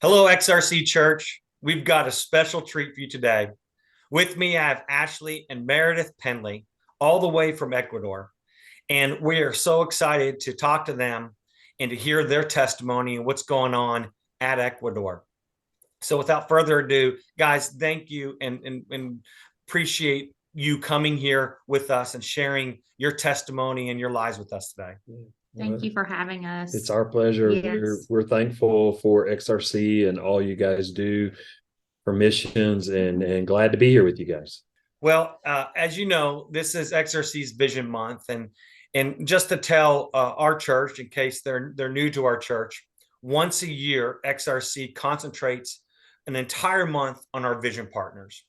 Hello, XRC Church. We've got a special treat for you today. With me, I have Ashley and Meredith Penley, all the way from Ecuador. And we are so excited to talk to them and to hear their testimony and what's going on at Ecuador. So without further ado, guys, thank you and appreciate you coming here with us and sharing your testimony and your lives with us today. Thank you for having us. It's our pleasure. Yes. We're thankful for XRC and all you guys do for missions, and glad to be here with you guys. Well, as you know, this is XRC's Vision Month, and just to tell our church, in case they're new to our church, once a year, XRC concentrates an entire month on our vision partners.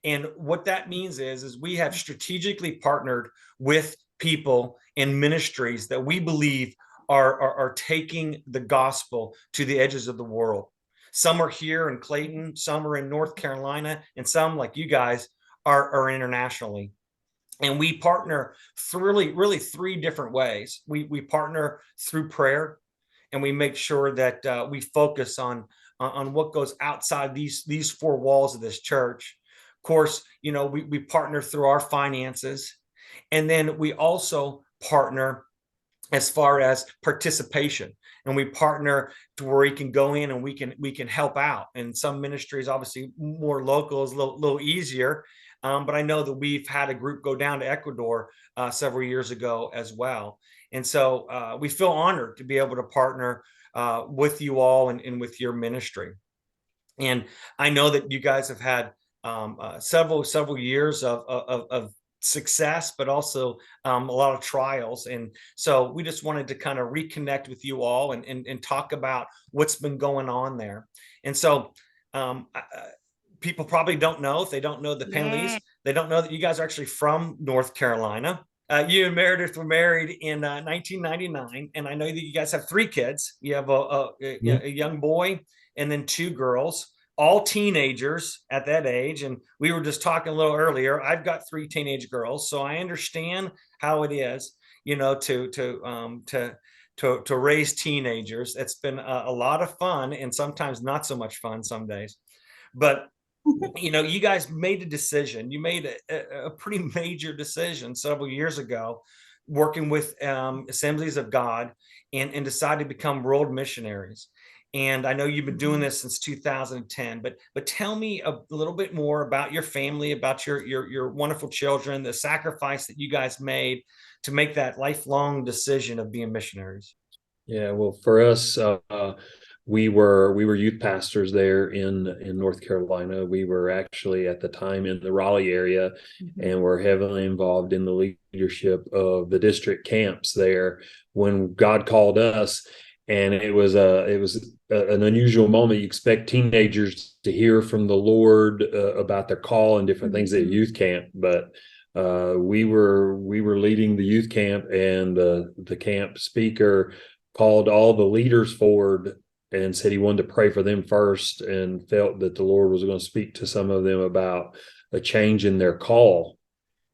And what that means is we have strategically partnered with people in ministries that we believe are taking the gospel to the edges of the world. Some are here in Clayton, some are in North Carolina, and some, like you guys, are internationally. And we partner through really three different ways. We partner through prayer, and we make sure that we focus on what goes outside these four walls of this church. Of course, you know, we partner through our finances, and then we also partner as far as participation, and we partner to where we can go in and we can help out. And some ministries, obviously more local, is a little easier, but I know that we've had a group go down to Ecuador several years ago as well. And so we feel honored to be able to partner with you all and with your ministry. And I know that you guys have had several years of success, but also a lot of trials. And so we just wanted to kind of reconnect with you all and talk about what's been going on there. And so people probably don't know, if they don't know the Penleys, they don't know that you guys are actually from North Carolina. You and Meredith were married in 1999, and I know that you guys have three kids. You have a young boy and then two girls, all teenagers at that age. And we were just talking a little earlier. I've got three teenage girls, so I understand how it is, you know, to raise teenagers. It's been a lot of fun, and sometimes not so much fun some days. But you know, you guys made a decision. You made a pretty major decision several years ago, working with Assemblies of God, and decided to become world missionaries. And I know you've been doing this since 2010, but tell me a little bit more about your family, about your wonderful children, the sacrifice that you guys made to make that lifelong decision of being missionaries. Yeah, well, for us, we were youth pastors there in North Carolina. We were actually at the time in the Raleigh area, and were heavily involved in the leadership of the district camps there when God called us. And it was an unusual moment. You expect teenagers to hear from the Lord about their call and different things at youth camp, but we were leading the youth camp, and the camp speaker called all the leaders forward and said he wanted to pray for them first, and felt that the Lord was going to speak to some of them about a change in their call.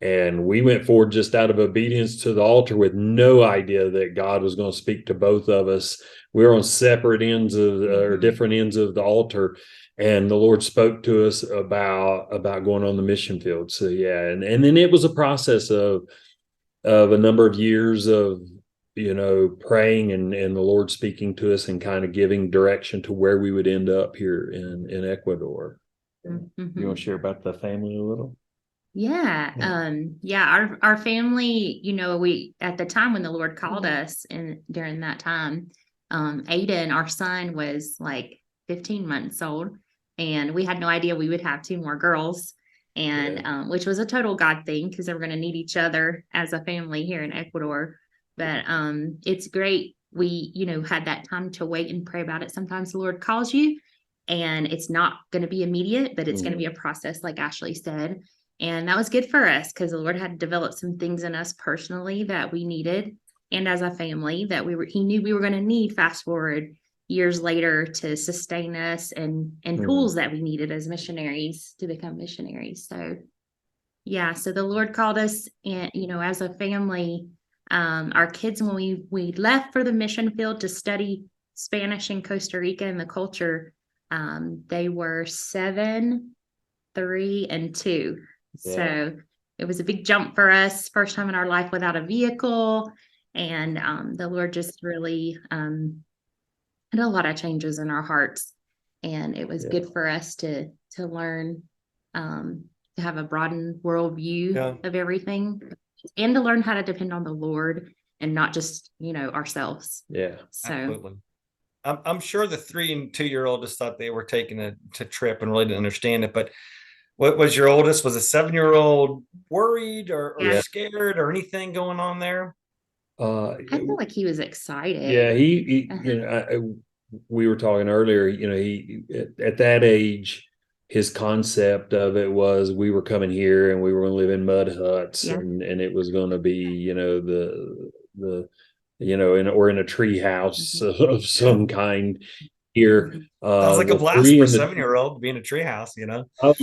And we went forward just out of obedience to the altar, with no idea that God was going to speak to both of us. We were on separate ends of or different ends of the altar, and the Lord spoke to us about going on the mission field. So yeah, and then it was a process of a number of years of, you know, praying and the Lord speaking to us and kind of giving direction to where we would end up here in Ecuador. You want to share about the family a little? Yeah. Our family, you know, we, at the time when the Lord called us, and during that time, Aiden, our son, was like 15 months old, and we had no idea we would have two more girls, and which was a total God thing, because they were going to need each other as a family here in Ecuador. But it's great. We, you know, had that time to wait and pray about it. Sometimes the Lord calls you, and it's not going to be immediate, but it's going to be a process, like Ashley said. And that was good for us, because the Lord had developed some things in us personally that we needed, and as a family that he knew we were going to need fast forward years later to sustain us, and tools that we needed as missionaries to become missionaries. So yeah, so the Lord called us, and, you know, as a family, our kids, when we left for the mission field to study Spanish in Costa Rica and the culture, They were 7, 3, and 2. Yeah. So it was a big jump for us, first time in our life without a vehicle. And the Lord just really had a lot of changes in our hearts. And it was good for us to learn, to have a broadened worldview of everything, and to learn how to depend on the Lord and not just, ourselves. Yeah. So Absolutely. I'm sure the 3 and 2-year-old just thought they were taking a trip and really didn't understand it. But what was your oldest? Was a 7-year-old worried or Yeah. scared or anything going on there? I feel like he was excited. Yeah, we were talking earlier, he at that age, his concept of it was we were coming here and we were going to live in mud huts, and it was going to be, or in a tree house of some kind here. Sounds like a The blast 3 for a and the 7-year-old to be in a treehouse, Oh,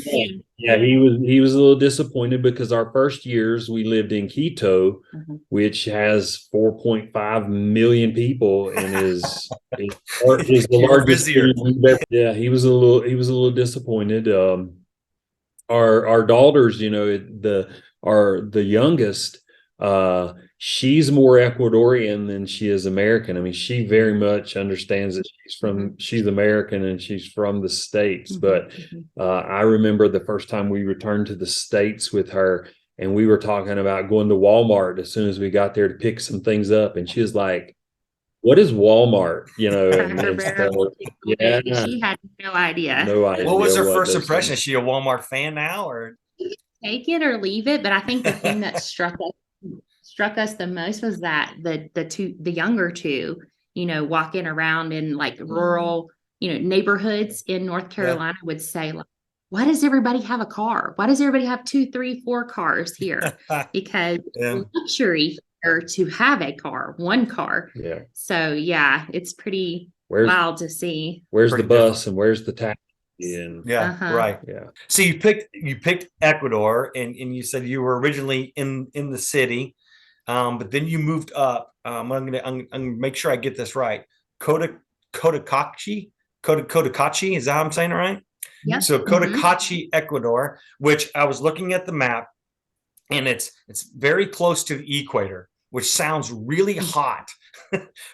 yeah, he was a little disappointed because our first years we lived in Quito, which has 4.5 million people and is the largest city we've ever. Yeah, he was a little disappointed. Our daughters, the youngest, she's more Ecuadorian than she is American. I mean, she very much understands that she's American and she's from the States. But I remember the first time we returned to the States with her, and we were talking about going to Walmart as soon as we got there to pick some things up, and she was like, "What is Walmart?" She had no idea. No idea. What was her first those impression? things. Is she a Walmart fan now, or Take it or leave it? But I think the thing that struck us the most was that the younger two, walking around in like rural, neighborhoods in North Carolina would say, like, why does everybody have a car? Why does everybody have 2, 3, 4 cars here? Because luxury here to have a car, one car. Yeah. So yeah, it's pretty wild to see. Where's Pretty the bus different. and where's the taxi? And right. Yeah. So you picked Ecuador, and you said you were originally in the city, but then you moved up. I'm gonna make sure I get this right. Cotacachi, is that how I'm saying it right? Yep. So Cotacachi, Ecuador, which I was looking at the map, and it's very close to the equator, which sounds really hot.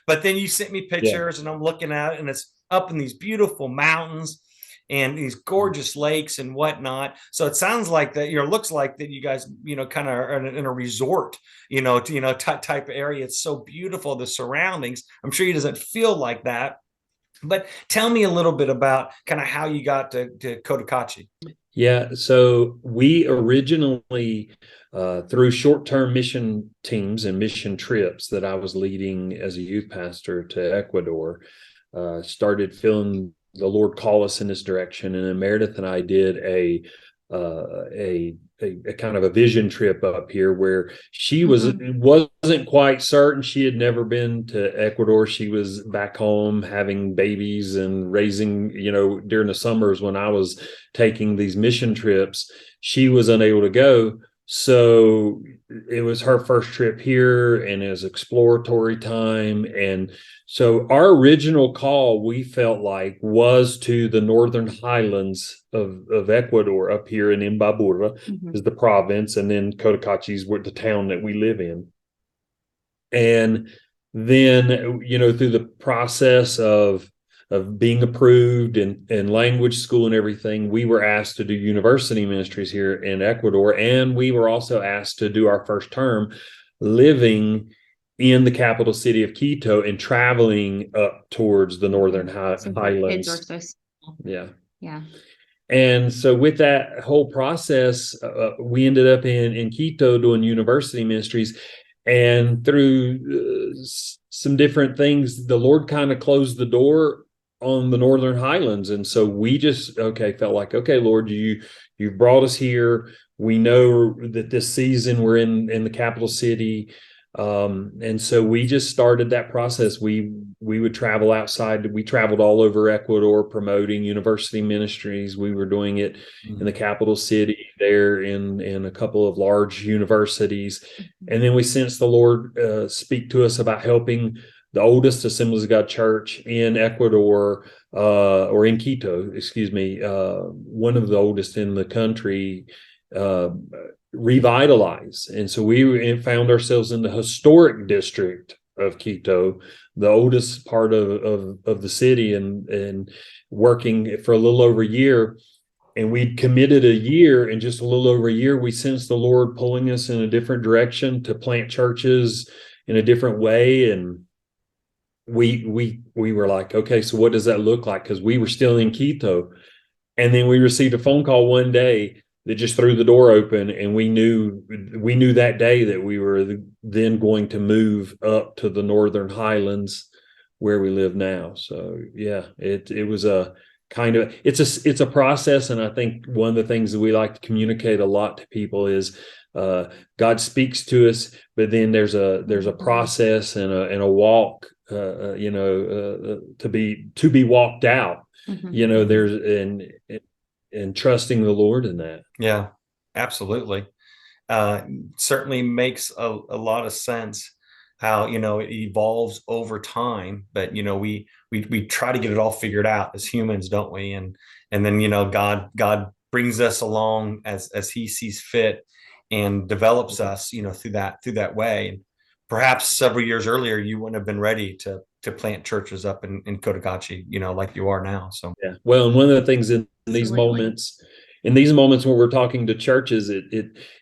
But then you sent me pictures, and I'm looking at it, and it's up in these beautiful mountains and these gorgeous lakes and whatnot. So it sounds like that, looks like that you guys, kind of are in a resort, type of area. It's so beautiful, the surroundings. I'm sure it doesn't feel like that. But tell me a little bit about kind of how you got to Cotacachi. Yeah, so we originally, through short-term mission teams and mission trips that I was leading as a youth pastor to Ecuador, started feeling the Lord call us in this direction. And then Meredith and I did a kind of a vision trip up here where she wasn't quite certain. She had never been to Ecuador. She was back home having babies and raising, during the summers when I was taking these mission trips, she was unable to go. So it was her first trip here, and it was exploratory time. And so our original call, we felt like, was to the northern highlands of Ecuador, up here in Imbabura is the province, and then Cotacachi is the town that we live in. And then, through the process of being approved and language school and everything, we were asked to do university ministries here in Ecuador. And we were also asked to do our first term living in the capital city of Quito and traveling up towards the northern highlands. Kids are so small. Yeah. And so with that whole process, we ended up in Quito doing university ministries. And through some different things, the Lord kind of closed the door on the northern highlands. And so we just felt like, okay, Lord, you've brought us here. We know that this season we're in the capital city. And so we just started that process. We would travel outside. We traveled all over Ecuador promoting university ministries. We were doing it in the capital city there in a couple of large universities. And then we sensed the Lord speak to us about helping the oldest Assemblies of God church in Ecuador, or in Quito, excuse me, one of the oldest in the country, revitalized. And so we found ourselves in the historic district of Quito, the oldest part of the city, and working for a little over a year. And we'd committed a year, and just a little over a year, we sensed the Lord pulling us in a different direction to plant churches in a different way. And we were like, okay, so what does that look like? Because we were still in Quito. And then we received a phone call one day that just threw the door open, and we knew that day that we were then going to move up to the Northern Highlands where we live now. So yeah, it was a kind of, it's a process. And I think one of the things that we like to communicate a lot to people is God speaks to us, but then there's a process and a walk, to be walked out. There's and trusting the Lord in that. Yeah, absolutely. Certainly makes a lot of sense how, it evolves over time, but, we try to get it all figured out as humans, don't we? And then, God brings us along as he sees fit and develops us, through that way. And perhaps several years earlier, you wouldn't have been ready to plant churches up in Cotacachi, like you are now. So yeah. Well, and one of the things in these Absolutely. moments when we're talking to churches,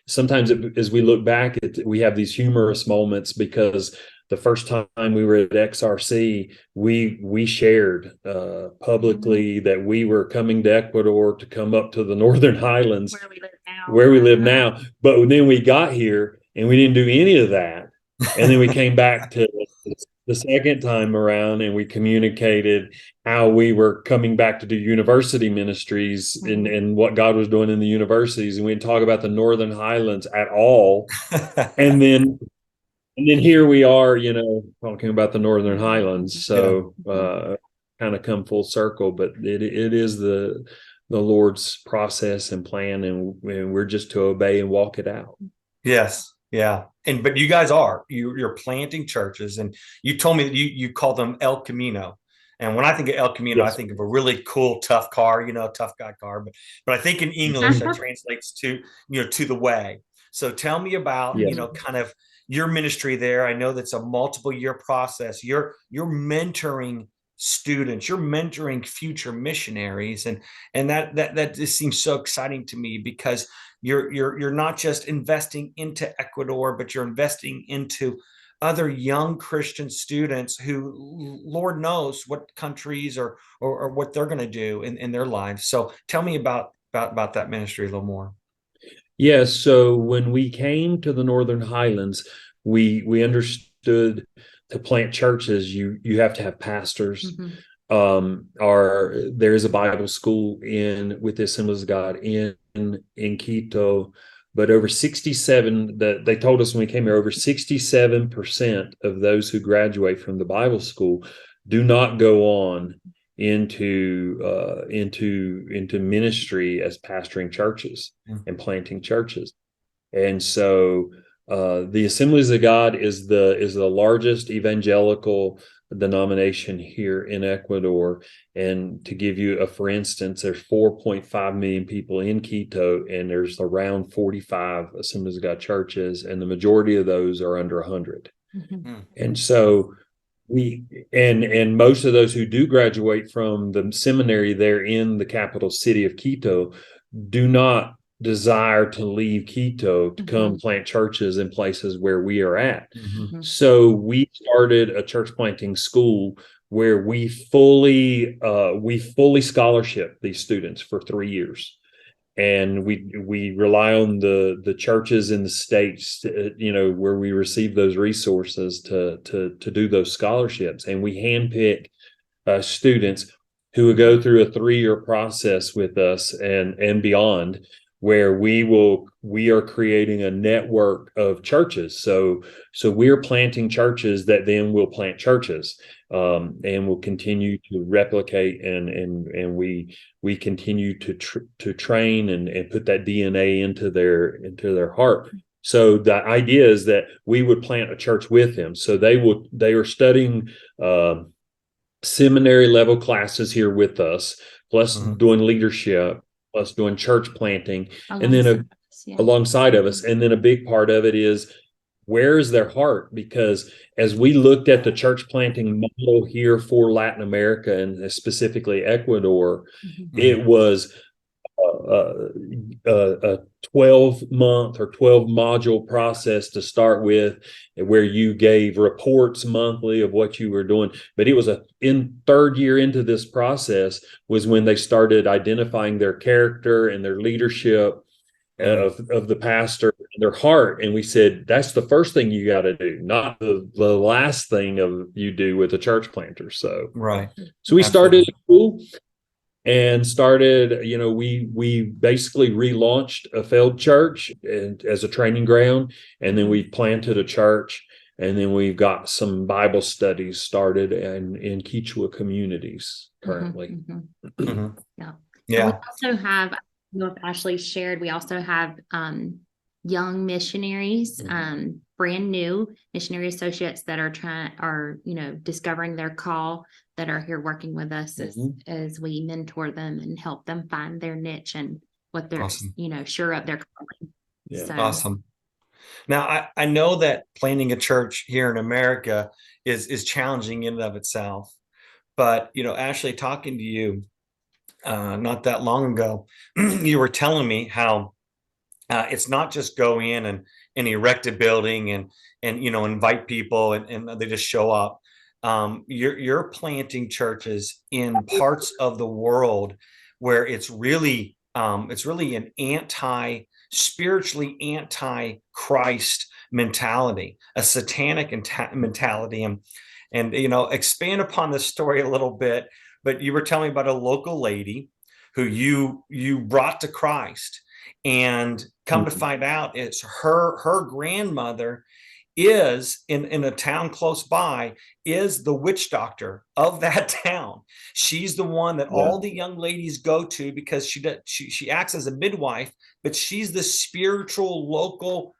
sometimes as we look back, we have these humorous moments, because the first time we were at XRC, we shared publicly that we were coming to Ecuador to come up to the Northern Highlands, where we live now. But then we got here and we didn't do any of that. And then we came back to the second time around, and we communicated how we were coming back to do university ministries and what God was doing in the universities. And we didn't talk about the Northern Highlands at all. And then here we are, talking about the Northern Highlands. So kind of come full circle, but it is the Lord's process and plan, and we're just to obey and walk it out. Yes. Yeah. But you guys you're planting churches, and you told me that you call them El Camino. And when I think of El Camino, Yes. I think of a really cool, tough car, tough guy car. But I think in English that translates to, to the way. So tell me about, Yes. kind of your ministry there. I know that's a multiple year process. You're mentoring students, you're mentoring future missionaries, and that just seems so exciting to me, because you're not just investing into Ecuador, but you're investing into other young Christian students who, Lord knows what countries or what they're going to do in their lives. So tell me about that ministry a little more. Yes. So when we came to the Northern Highlands, we understood to plant churches, you have to have pastors. There is a Bible school with the Assemblies of God in Quito, but over 67, they told us when we came here, over 67% of those who graduate from the Bible school do not go on into ministry as pastoring churches and planting churches. And so the Assemblies of God is the largest evangelical denomination here in Ecuador. And to give you for instance, there's 4.5 million people in Quito, and there's around 45 Assemblies of God churches, and the majority of those are under 100. And so and most of those who do graduate from the seminary there in the capital city of Quito do not desire to leave Quito to come plant churches in places where we are at. So we started a church planting school where we fully scholarship these students for 3 years. And we rely on the churches in the States, where we receive those resources to do those scholarships. And we handpick students who will go through a 3-year process with us and beyond, where we are creating a network of churches. So we're planting churches that then will plant churches, and will continue to replicate, and we continue to train and put that DNA into their heart. So the idea is that we would plant a church with them. So they are studying seminary level classes here with us, plus doing leadership, plus doing church planting, and then alongside of us. And then a big part of it is, where is their heart? Because as we looked at the church planting model here for Latin America and specifically Ecuador, it was a 12-month or 12 module process to start with, where you gave reports monthly of what you were doing. But it was in third year into this process was when they started identifying their character and their leadership of the pastor, their heart. And we said, that's the first thing you got to do, not the last thing you do with a church planter. So we started school and started, we basically relaunched a failed church and as a training ground, and then we planted a church, and then we've got some Bible studies started in Quechua communities currently. Yeah. We also have, I don't know if Ashley shared, we also have young missionaries, brand new missionary associates that are discovering their call, that are here working with us as we mentor them and help them find their niche and what they're sure of their calling. So. Awesome. Now I know that planting a church here in America is challenging in and of itself, but Ashley, talking to you not that long ago, you were telling me how it's not just go in and erect a building and invite people and they just show up. You're planting churches in parts of the world where it's really an spiritually anti-Christ mentality, a satanic mentality, and expand upon this story a little bit. But you were telling me about a local lady who you brought to Christ, and come to find out it's her grandmother is in a town close by, is the witch doctor of that town. She's the one that all the young ladies go to because she acts as a midwife, but she's the local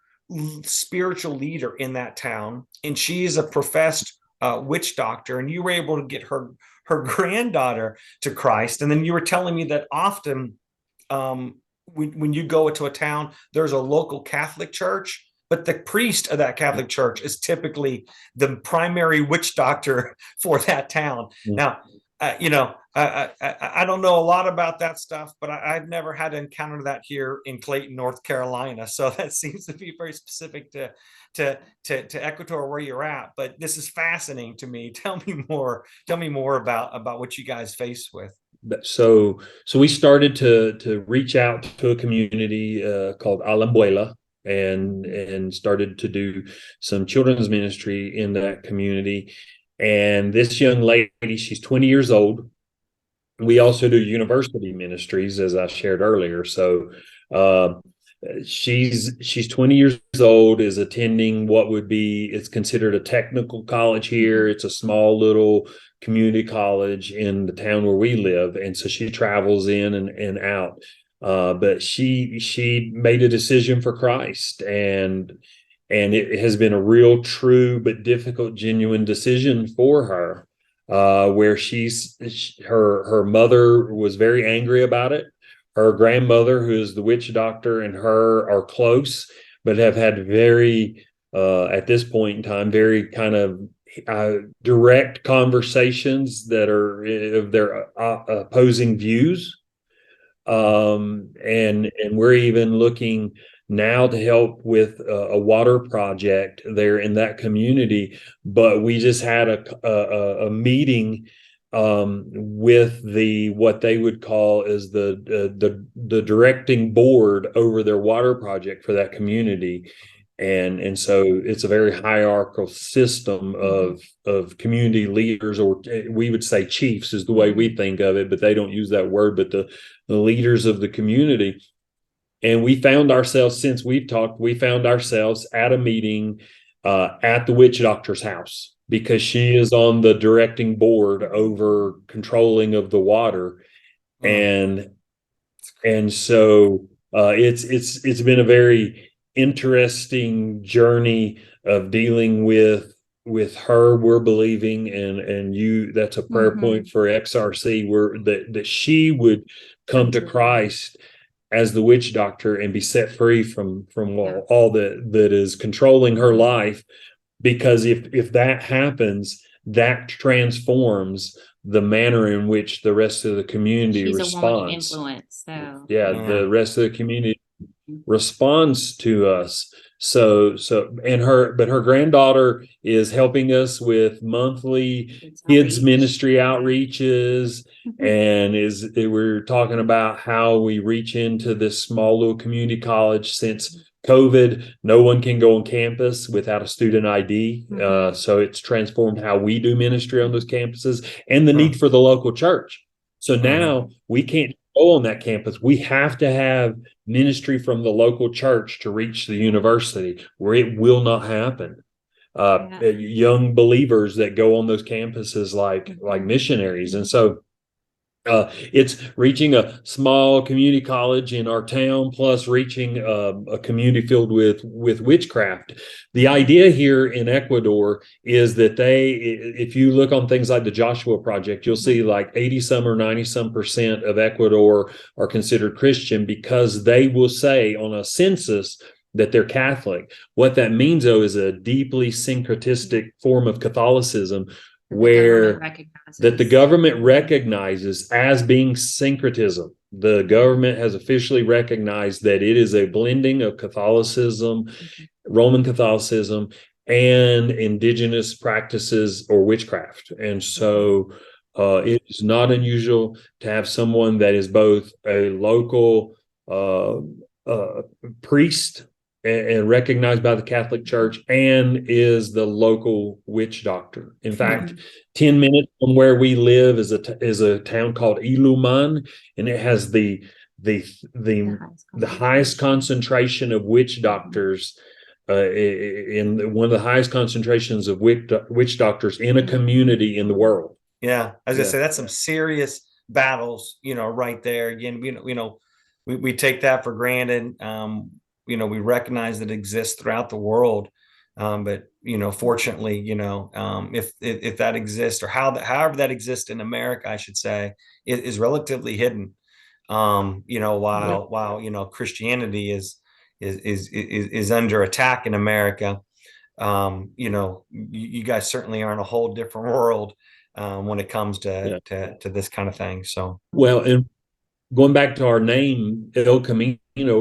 spiritual leader in that town, and she's a professed witch doctor. And you were able to get her granddaughter to Christ. And then you were telling me that often when you go into a town, there's a local Catholic church, but the priest of that Catholic church is typically the primary witch doctor for that town. Now, I don't know a lot about that stuff, but I've never had to encounter that here in Clayton, North Carolina. So that seems to be very specific to Ecuador, where you're at. But this is fascinating to me. Tell me more about what you guys face with. So we started to reach out to a community called Alambuela, and started to do some children's ministry in that community. And this young lady, she's 20 years old. We also do university ministries, as I shared earlier. So she's 20 years old, is attending it's considered a technical college here. It's a small little community college in the town where we live, and so she travels in and out. But she made a decision for Christ, and it has been a real, true, but difficult, genuine decision for her. Where her mother was very angry about it. Her grandmother, who is the witch doctor, and her are close, but have had very, at this point in time, very kind of direct conversations that are of their opposing views. And we're even looking now to help with a water project there in that community. But we just had a meeting with what they would call is the directing board over their water project for that community. And so it's a very hierarchical system of community leaders, or we would say chiefs is the way we think of it, but they don't use that word, but the leaders of the community. And we found ourselves, since we've talked, we found ourselves at a meeting at the witch doctor's house, because she is on the directing board over controlling of the water. And so it's been a very interesting journey of dealing with her. We're believing, and you, that's a prayer point for XRC, where that she would come to Christ as the witch doctor and be set free from all that is controlling her life. Because if that happens, that transforms the manner in which the rest of the community She's responds. a woman of influence, so The rest of the community responds to us. So and her granddaughter is helping us with monthly kids ministry outreaches, and we're talking about how we reach into this small little community college. Since COVID, no one can go on campus without a student ID. So it's transformed how we do ministry on those campuses, and the need for the local church. So now we can't go on that campus. We have to have ministry from the local church to reach the university, where it will not happen. Young believers that go on those campuses like missionaries. And so it's reaching a small community college in our town, plus reaching a community filled with witchcraft. The idea here in Ecuador is that if you look on things like the Joshua Project, you'll see like 80 some or 90 some % of Ecuador are considered Christian, because they will say on a census that they're Catholic. What that means, though, is a deeply syncretistic form of Catholicism, where the government recognizes as being syncretism. The government has officially recognized that it is a blending of Catholicism, Roman Catholicism, and indigenous practices or witchcraft. And so it is not unusual to have someone that is both a local priest and recognized by the Catholic Church, and is the local witch doctor. In fact, 10 minutes from where we live is a town called Iluman, and it has the highest concentration of witch doctors, in one of the highest concentrations of witch doctors in a community in the world. Yeah, I was gonna say, that's some serious battles, right there. Again, we take that for granted. We recognize that it exists throughout the world. But fortunately, if that exists, or however that exists in America, I should say, is relatively hidden. While Christianity is under attack in America. You guys certainly are in a whole different world when it comes to this kind of thing. So, well, and going back to our name, El Camino,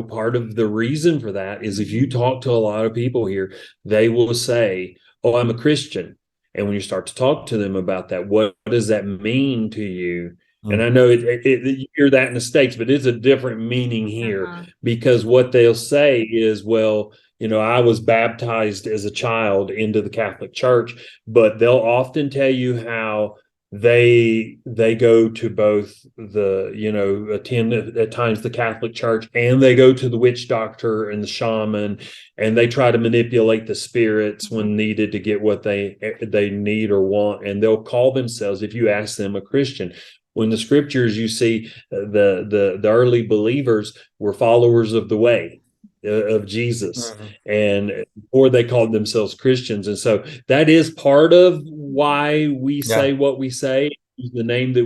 part of the reason for that is, if you talk to a lot of people here, they will say, "Oh, I'm a Christian." And when you start to talk to them about that, what does that mean to you? And I know you hear that in the States, but it's a different meaning here, because what they'll say is, well, I was baptized as a child into the Catholic Church, but they'll often tell you how they go to both attend at times the Catholic Church, and they go to the witch doctor and the shaman, and they try to manipulate the spirits when needed to get what they need or want. And they'll call themselves, if you ask them, a Christian. When the scriptures, you see the early believers were followers of the way of Jesus, and or they called themselves Christians. And so that is part of why we say what we say, the name that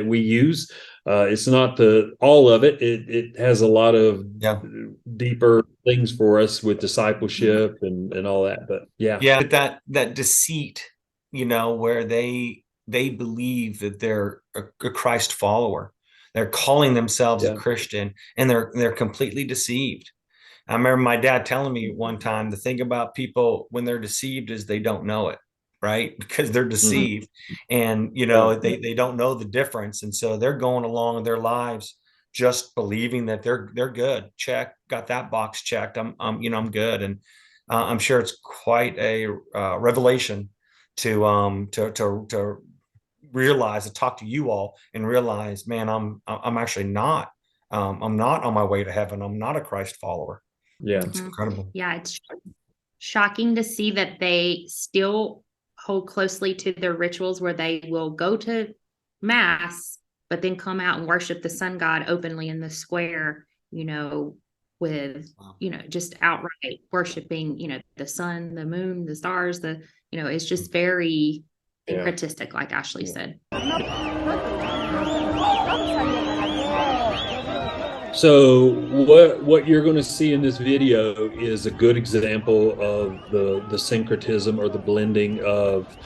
we use. It's not all of it. It has a lot of deeper things for us with discipleship and all that. But but that deceit, where they believe that they're a Christ follower, they're calling themselves a Christian, and they're completely deceived. I remember my dad telling me one time, the thing about people when they're deceived is they don't know it, right? Because they're deceived, and they don't know the difference, and so they're going along with their lives just believing that they're good. Check, got that box checked. I'm good, and I'm sure it's quite a revelation to realize, to talk to you all and realize, man, I'm actually not. I'm not on my way to heaven. I'm not a Christ follower. It's incredible. Yeah, it's shocking to see that they still hold closely to their rituals, where they will go to mass, but then come out and worship the sun god openly in the square, with, just outright worshiping, the sun, the moon, the stars, it's just very syncretistic, like Ashley said. So what you're going to see in this video is a good example of the syncretism, or the blending of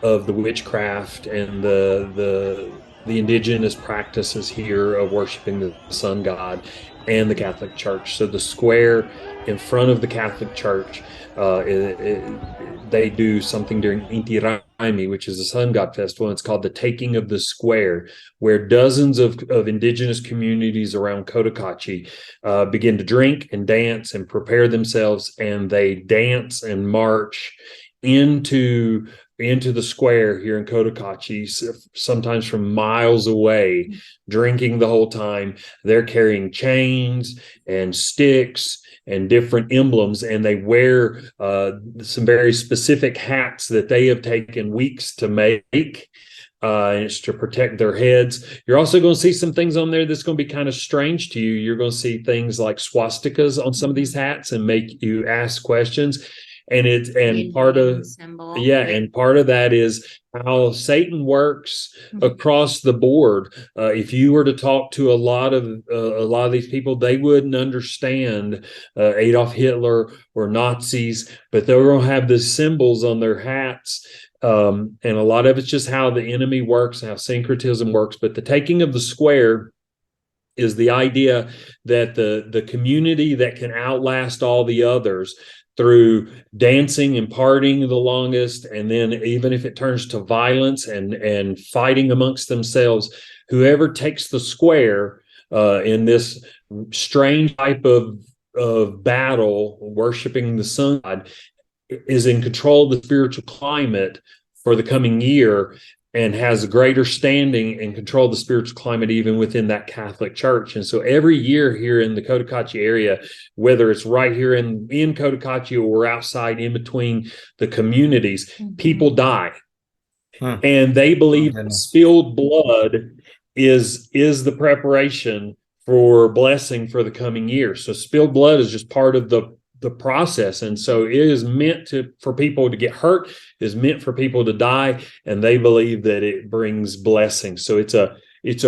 the witchcraft and the indigenous practices here of worshiping the sun god and the Catholic Church. So the square in front of the Catholic Church, they do something during Inti Raymi, which is the sun god festival, and it's called the Taking of the Square, where dozens of indigenous communities around Cotacachi begin to drink and dance and prepare themselves, and they dance and march into the square here in Cotacachi, sometimes from miles away, drinking the whole time. They're carrying chains and sticks and different emblems, and they wear some very specific hats that they have taken weeks to make. And it's to protect their heads. You're also going to see some things on there that's going to be kind of strange to you. You're going to see things like swastikas on some of these hats and make you ask questions. And part of that is how Satan works across the board. If you were to talk to a lot of these people, they wouldn't understand Adolf Hitler or Nazis, but they're going to have the symbols on their hats. And a lot of it's just how the enemy works, how syncretism works. But the taking of the square is the idea that the community that can outlast all the others through dancing and partying the longest, and then even if it turns to violence and fighting amongst themselves, whoever takes the square in this strange type of battle, worshiping the sun god, is in control of the spiritual climate for the coming year, and has a greater standing and control of the spiritual climate even within that Catholic Church. And so every year here in the Cotacachi area, whether it's right here in Cotacachi or outside in between the communities, people die. And they believe spilled blood is the preparation for blessing for the coming year. So spilled blood is just part of the process, and so it is meant for people to get hurt, is meant for people to die, and they believe that it brings blessing. So it's a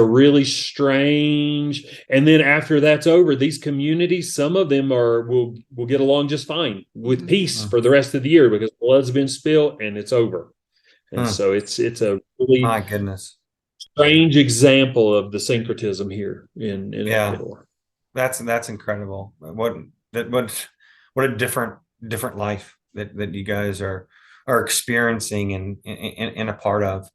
really strange. And then after that's over, these communities, some of them will get along just fine with peace for the rest of the year, because blood's been spilled and it's over. And so it's a really, my goodness, strange example of the syncretism here in Ecuador. That's incredible. What a different life that you guys are experiencing and a part of.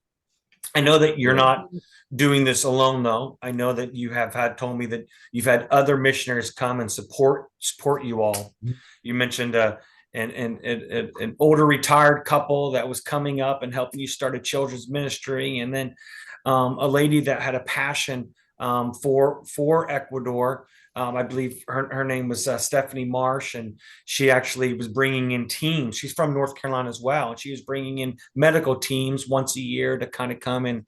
I know that you're not doing this alone, though. I know that you have told me that you've had other missionaries come and support you all. You mentioned an older retired couple that was coming up and helping you start a children's ministry, and then a lady that had a passion for Ecuador. I believe her name was Stephanie Marsh, and she actually was bringing in teams. She's from North Carolina as well, and she was bringing in medical teams once a year to kind of come and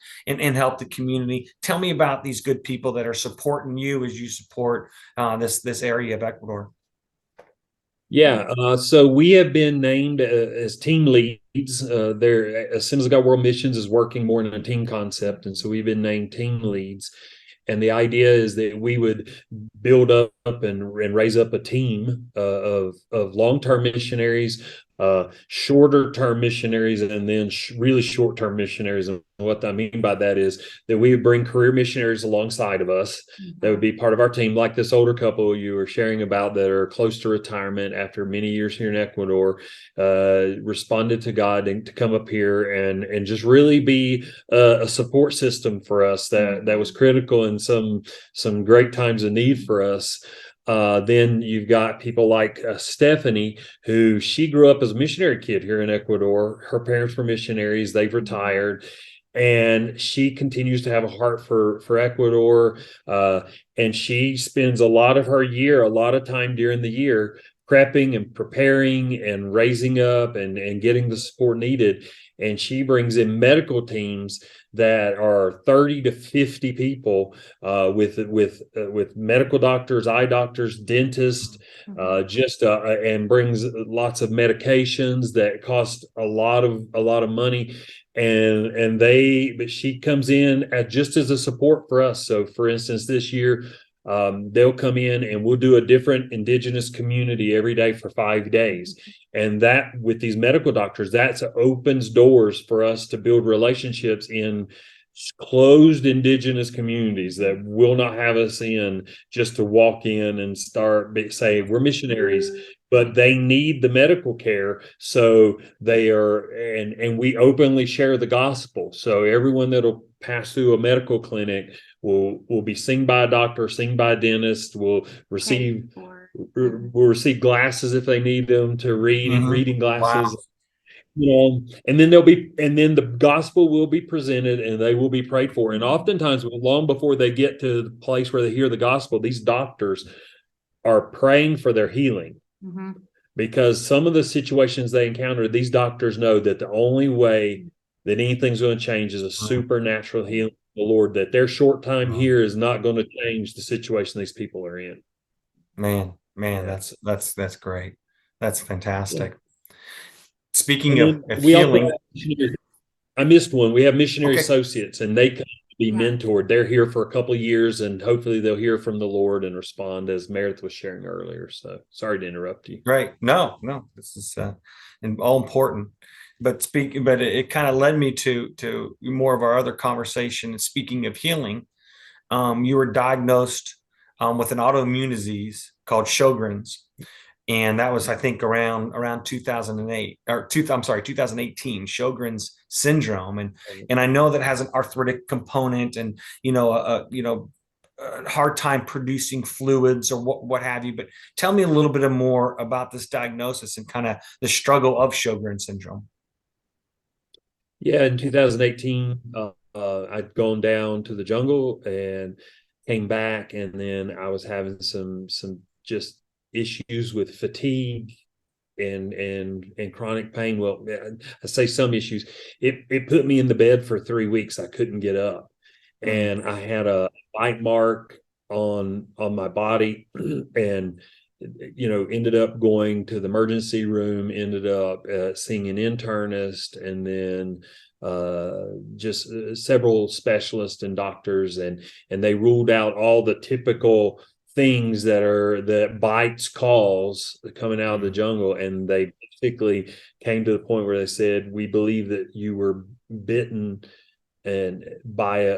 help the community. Tell me about these good people that are supporting you as you support this area of Ecuador. Yeah, so we have been named as team leads. There, Assemblies of God World Missions is working more in a team concept, and so we've been named team leads. And the idea is that we would build up and raise up a team of long-term missionaries, shorter-term missionaries, and then really short-term missionaries. And what I mean by that is that we would bring career missionaries alongside of us. That would be part of our team, like this older couple you were sharing about that are close to retirement after many years here in Ecuador, responded to God and to come up here and just really be a support system for us that was critical in some great times of need for us. Then you've got people like Stephanie, who she grew up as a missionary kid here in Ecuador. Her parents were missionaries. They've retired. And she continues to have a heart for Ecuador. And she spends a lot of time during the year prepping and preparing and raising up and getting the support needed. and she brings in medical teams that are 30 to 50 people, with medical doctors, eye doctors, dentists, and brings lots of medications that cost a lot of money. But she comes in just as a support for us. So for instance, this year, they'll come in and we'll do a different indigenous community every day for 5 days. And that, with these medical doctors, that opens doors for us to build relationships in closed indigenous communities that will not have us in just to walk in and say we're missionaries, but they need the medical care. So they are, and we openly share the gospel. So everyone that'll pass through a medical clinic will be seen by a doctor, seen by a dentist, will receive glasses if they need them to read, reading glasses. Wow. And then the gospel will be presented and they will be prayed for. And oftentimes, long before they get to the place where they hear the gospel, these doctors are praying for their healing. Because some of the situations they encounter, these doctors know that the only way that anything's going to change is a supernatural healing of the Lord, that their short time here is not going to change the situation these people are in. Man, Yeah. that's great. That's fantastic. Yeah. Speaking of we healing, I missed one. We have missionary okay. associates, and they come to be mentored. They're here for a couple of years, and hopefully they'll hear from the Lord and respond, as Meredith was sharing earlier. So sorry to interrupt you. Great. No, this is all important. But it kind of led me to more of our other conversation. And speaking of healing, you were diagnosed with an autoimmune disease called Sjogren's. And that was, I think, around 2008 or 2018, Sjogren's syndrome. And I know that has an arthritic component and, a hard time producing fluids or what have you. But tell me a little bit more about this diagnosis and kind of the struggle of Sjogren's syndrome. Yeah, in 2018, I'd gone down to the jungle and came back, and then I was having some just issues with fatigue and chronic pain. Well, I say some issues. It put me in the bed for 3 weeks. I couldn't get up, and I had a bite mark on my body, and ended up going to the emergency room, ended up seeing an internist, and then just several specialists and doctors, and they ruled out all the typical things that bites cause coming out of the jungle. And they basically came to the point where they said, we believe that you were bitten and by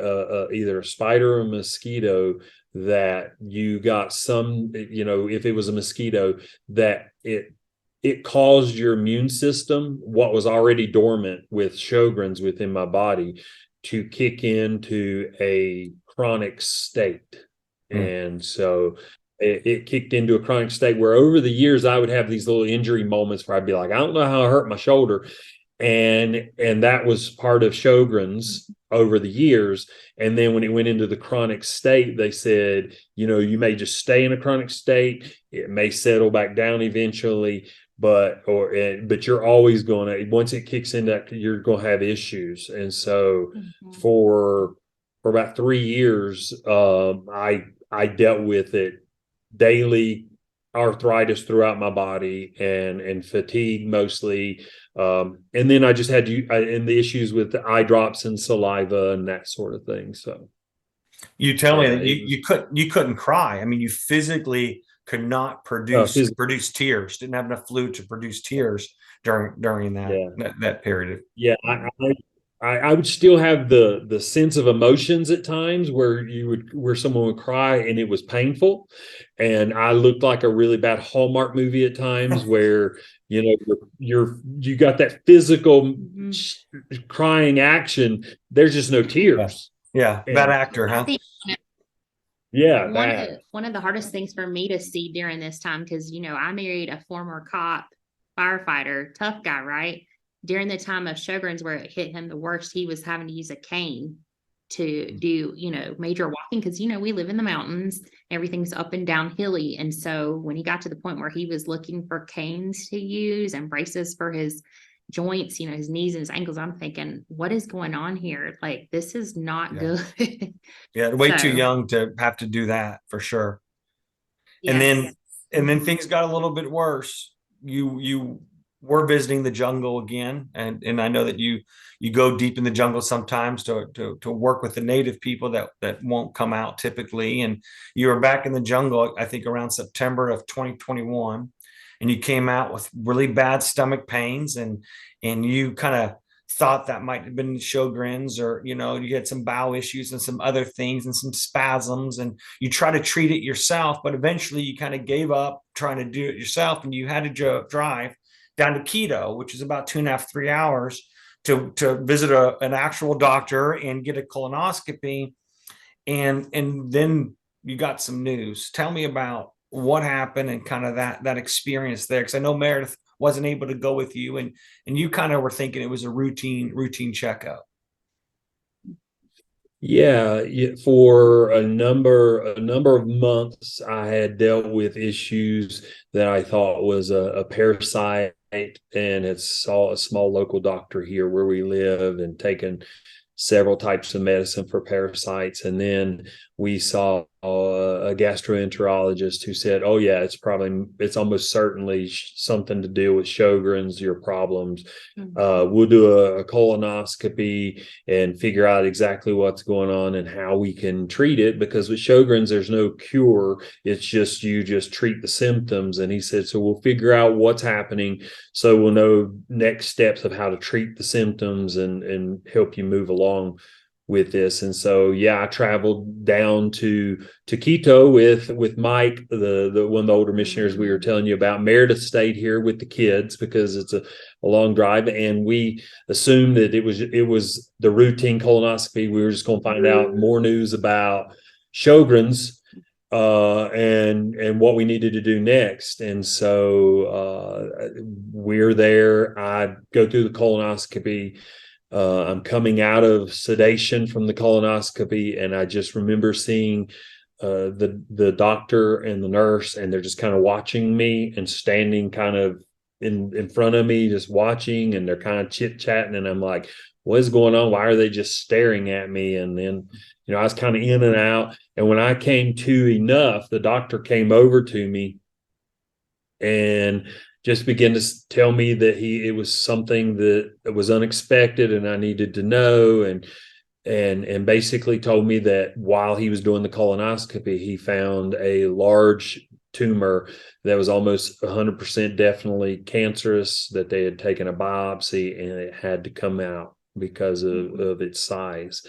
either a spider or a mosquito, that you got some, if it was a mosquito, that it caused your immune system, what was already dormant with Sjogren's within my body, to kick into a chronic state. And so it kicked into a chronic state where over the years I would have these little injury moments where I'd be like, I don't know how I hurt my shoulder. And that was part of Sjogren's over the years. And then when it went into the chronic state, they said, you may just stay in a chronic state. It may settle back down eventually, but you're always going to, once it kicks in, that you're going to have issues. And so for about 3 years, I dealt with it daily, arthritis throughout my body and fatigue mostly. And then I just had and the issues with the eye drops and saliva and that sort of thing. So you tell me that you couldn't cry. I mean, you physically could not produce tears, didn't have enough fluid to produce tears during that period. I would still have the sense of emotions at times where someone would cry and it was painful, and I looked like a really bad Hallmark movie at times where you got that physical crying action. There's just no tears. Yeah, bad actor, huh? Yeah, one of the hardest things for me to see during this time, because I married a former cop, firefighter, tough guy, right? During the time of Sjogren's, where it hit him the worst, he was having to use a cane to do, major walking, because, we live in the mountains, everything's up and down hilly. And so when he got to the point where he was looking for canes to use and braces for his joints, you know, his knees and his ankles. I'm thinking, what is going on here? Like, this is not good. Yeah, way too So, young to have to do that for sure. And yes. then things got a little bit worse. You were visiting the jungle again, and I know that you go deep in the jungle sometimes to work with the native people that won't come out typically. And you were back in the jungle, I think around September of 2021, and you came out with really bad stomach pains, and you kind of thought that might have been Sjogren's, or you had some bowel issues and some other things and some spasms, and you try to treat it yourself, but eventually you kind of gave up trying to do it yourself, and you had to drive down to Quito, which is about 2.5, 3 hours to visit an actual doctor and get a colonoscopy. And then you got some news. Tell me about what happened and kind of that experience there, because I know Meredith wasn't able to go with you, and you kind of were thinking it was a routine checkup. Yeah, for a number of months, I had dealt with issues that I thought was a parasite, and saw a small local doctor here where we live, and taken several types of medicine for parasites. And then we saw a gastroenterologist who said, "Oh yeah, it's almost certainly something to do with Sjogren's, your problems. We'll do a colonoscopy and figure out exactly what's going on and how we can treat it, because with Sjogren's there's no cure. It's just you just treat the symptoms." And he said, "So we'll figure out what's happening, so we'll know next steps of how to treat the symptoms and help you move along with this." And so, yeah, I traveled down to Quito with Mike, the one of the older missionaries we were telling you about. Meredith stayed here with the kids because it's a long drive, and we assumed that it was the routine colonoscopy. We were just going to find out more news about Sjogren's, and what we needed to do next. And so we're there. I go through the colonoscopy. I'm coming out of sedation from the colonoscopy, and I just remember seeing the doctor and the nurse, and they're just kind of watching me and standing kind of in front of me, just watching, and they're kind of chit-chatting, and I'm like, what is going on? Why are they just staring at me? And then, I was kind of in and out. And when I came to enough, the doctor came over to me and just began to tell me that it was something that was unexpected and I needed to know, and basically told me that while he was doing the colonoscopy, he found a large tumor that was almost 100% definitely cancerous, that they had taken a biopsy and it had to come out because of its size.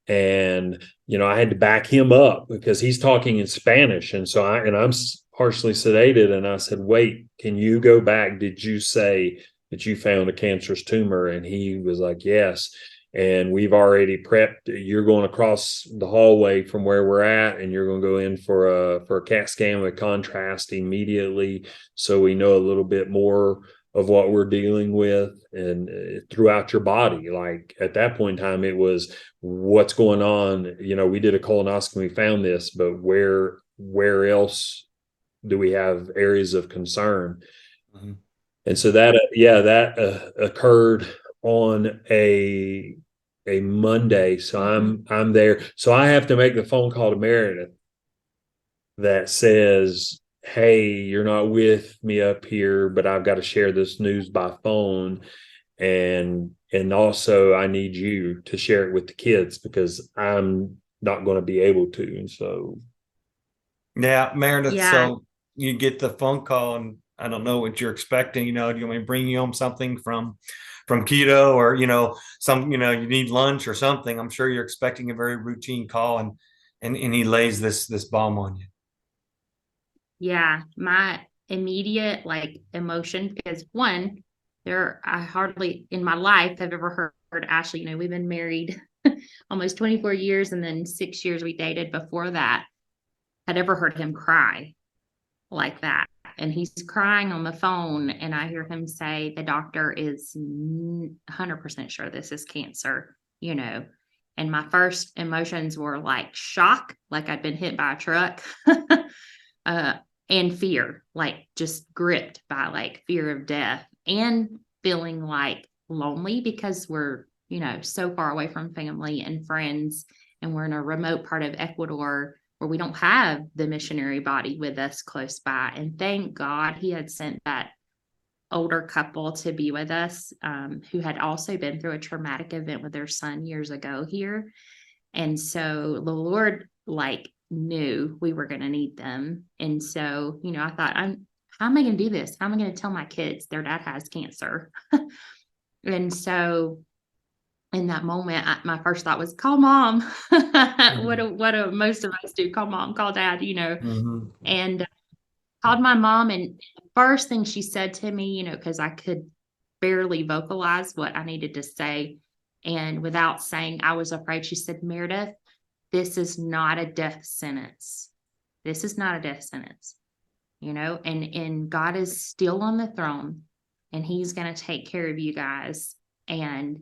And I had to back him up because he's talking in Spanish, and so I'm partially sedated, and I said, "Wait, can you go back? Did you say that you found a cancerous tumor?" And he was like, "Yes." And we've already prepped. You're going across the hallway from where we're at, and you're going to go in for a CAT scan with contrast immediately, so we know a little bit more of what we're dealing with, and throughout your body. Like at that point in time, it was what's going on. We did a colonoscopy, we found this, but where else do we have areas of concern? Mm-hmm. And so that occurred on a Monday. So I'm there. So I have to make the phone call to Meredith that says, "Hey, you're not with me up here, but I've got to share this news by phone. And also I need you to share it with the kids because I'm not going to be able to." And so. Yeah, Meredith. Yeah. So you get the phone call, and I don't know what you're expecting. Do you want me to bring you home something from Quito, or you need lunch or something? I'm sure you're expecting a very routine call, and he lays this bomb on you. Yeah, my immediate emotion, because one, I hardly in my life have ever heard Ashley. We've been married almost 24 years, and then 6 years we dated before that. I'd ever heard him cry like that. And he's crying on the phone, and I hear him say the doctor is 100% sure this is cancer, And my first emotions were like shock, like I'd been hit by a truck, and fear, like just gripped by fear of death. And feeling like lonely because we're, so far away from family and friends, and we're in a remote part of Ecuador where we don't have the missionary body with us close by. And thank God he had sent that older couple to be with us, who had also been through a traumatic event with their son years ago here. And so the Lord knew we were going to need them. And so, I thought, how am I going to do this? How am I going to tell my kids their dad has cancer? And so in that moment, my first thought was, call mom. What do most of us do? Call mom, call dad, Mhm. and called my mom. And the first thing she said to me, because I could barely vocalize what I needed to say. And without saying I was afraid, she said, Meredith, this is not a death sentence. This is not a death sentence, and God is still on the throne, and he's going to take care of you guys. And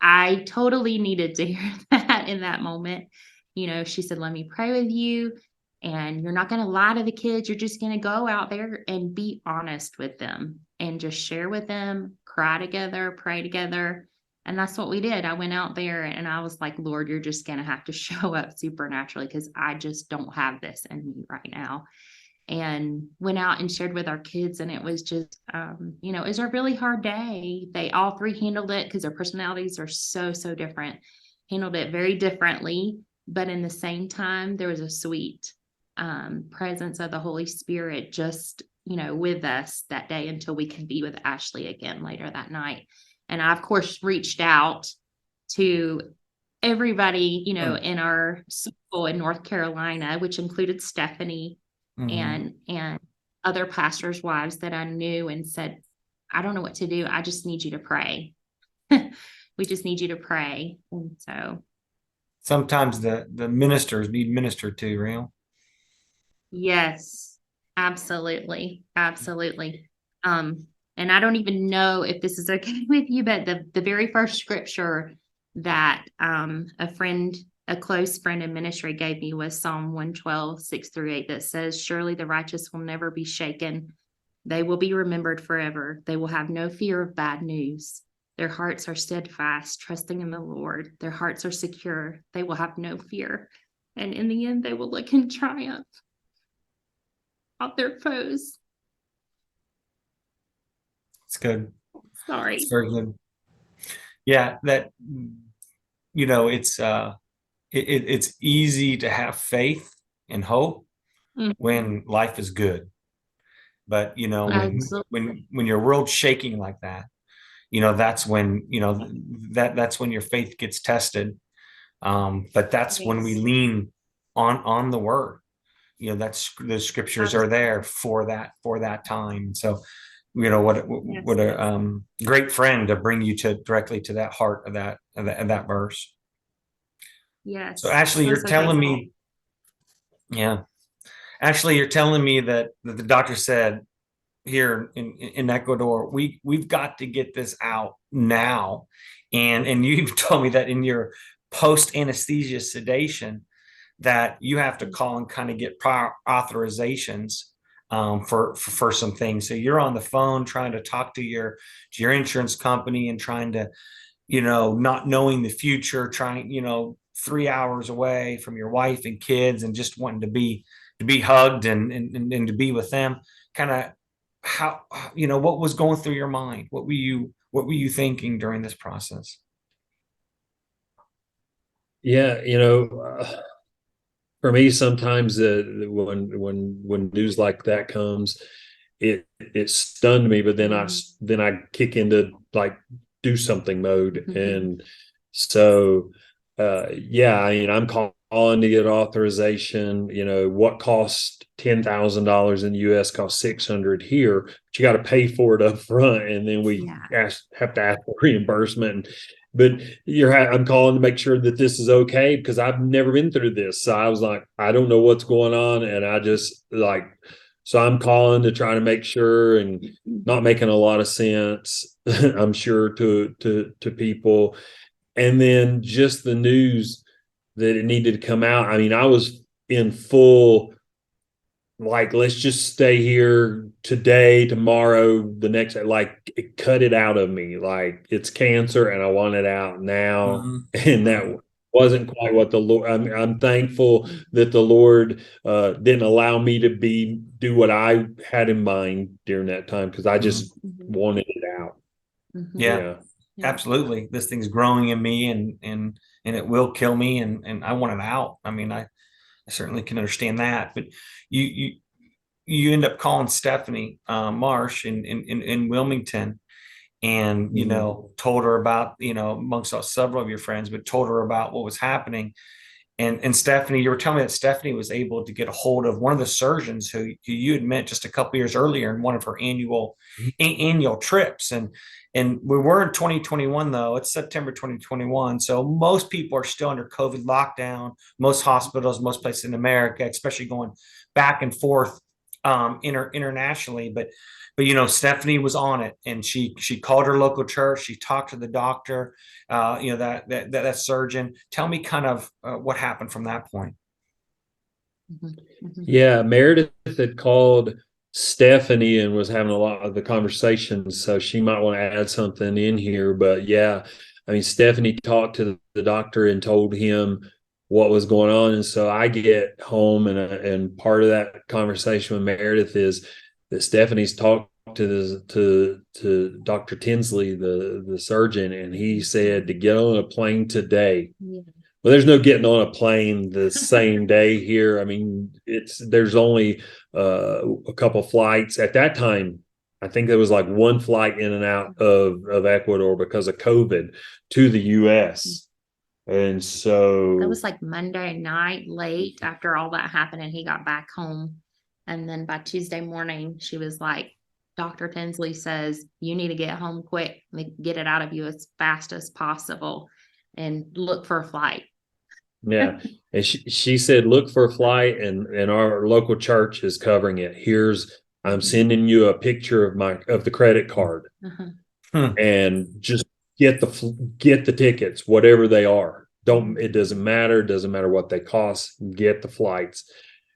I totally needed to hear that in that moment. She said, let me pray with you. And you're not going to lie to the kids. You're just going to go out there and be honest with them and just share with them, cry together, pray together. And that's what we did. I went out there and I was like, Lord, you're just going to have to show up supernaturally because I just don't have this in me right now. And went out and shared with our kids. And it was just, it was a really hard day. They all three handled it because their personalities are so, so different, handled it very differently. But in the same time, there was a sweet presence of the Holy Spirit just, with us that day until we could be with Ashley again later that night. And I, of course, reached out to everybody, in our circle in North Carolina, which included Stephanie and other pastors' wives that I knew, and said, I don't know what to do. I just need you to pray. We just need you to pray. And so Sometimes the ministers need ministered to, real. yes, absolutely. Absolutely. And I don't even know if this is okay with you, but the very first scripture that a close friend in ministry gave me was Psalm 112, 6-8, that says, surely the righteous will never be shaken. They will be remembered forever. They will have no fear of bad news. Their hearts are steadfast, trusting in the Lord. Their hearts are secure. They will have no fear. And in the end, they will look in triumph of their foes. It's good. Sorry. It's very good. Yeah, that it's easy to have faith and hope when life is good. But when your world's shaking like that, that's when that's when your faith gets tested. But that's when we lean on the word. That's the scriptures are there for that time. So what a great friend to bring you directly to that heart of that verse. Yes. So Ashley, you're telling me, Ashley, you're telling me that the doctor said here in Ecuador, we've got to get this out now. And you've told me that in your post anesthesia sedation that you have to call and kind of get prior authorizations for some things. So you're on the phone trying to talk to your insurance company and trying to, not knowing the future, trying, 3 hours away from your wife and kids and just wanting to be hugged and to be with them. Kind of how, what was going through your mind? What were you thinking during this process? Yeah, for me, sometimes when news like that comes, it stunned me, but then I kick into do something mode, and so I'm calling to get authorization. What costs $10,000 in the U.S. costs $600 here, but you got to pay for it up front, and then we have to ask for reimbursement. But I'm calling to make sure that this is okay because I've never been through this. So I was like, I don't know what's going on, and I just so I'm calling to try to make sure, and not making a lot of sense, I'm sure to people. And then just the news that it needed to come out. I mean, I was in full like, let's just stay here today, tomorrow, the next, like, it cut it out of me. Like, it's cancer and I want it out now. Mhm. And that wasn't quite what the Lord, I'm thankful that the Lord didn't allow me to do what I had in mind during that time, because I just wanted it out. Yeah, Yeah. absolutely. This thing's growing in me, and it will kill me, and I want it out. I mean, I certainly can understand that. But you you end up calling Stephanie Marsh in Wilmington, and told her about, amongst several of your friends, but told her about what was happening. And Stephanie, you were telling me that Stephanie was able to get a hold of one of the surgeons who you had met just a couple years earlier in one of her annual trips. And we were in 2021, though. It's September 2021. So most people are still under COVID lockdown. Most hospitals, most places in America, especially going back and forth internationally. But Stephanie was on it, and she called her local church. She talked to the doctor, that surgeon. Tell me kind of what happened from that point. Yeah, Meredith had called Stephanie and was having a lot of the conversations, so she might want to add something in here. But yeah, I mean, Stephanie talked to the doctor and told him what was going on, and so I get home, and part of that conversation with Meredith is that Stephanie's talked to Dr. Tinsley, the surgeon, and he said to get on a plane today. Yeah. Well, there's no getting on a plane the same day here. I mean, there's only a couple flights at that time. I think there was like one flight in and out of Ecuador because of COVID to the U.S. And so that was like Monday night late after all that happened, and he got back home. And then by Tuesday morning, she was like, Dr. Tinsley says, you need to get home quick, get it out of you as fast as possible, and look for a flight. Yeah. And she said, look for a flight, and our local church is covering it. I'm sending you a picture of the credit card, and just get the tickets, whatever they are. It doesn't matter what they cost, get the flights.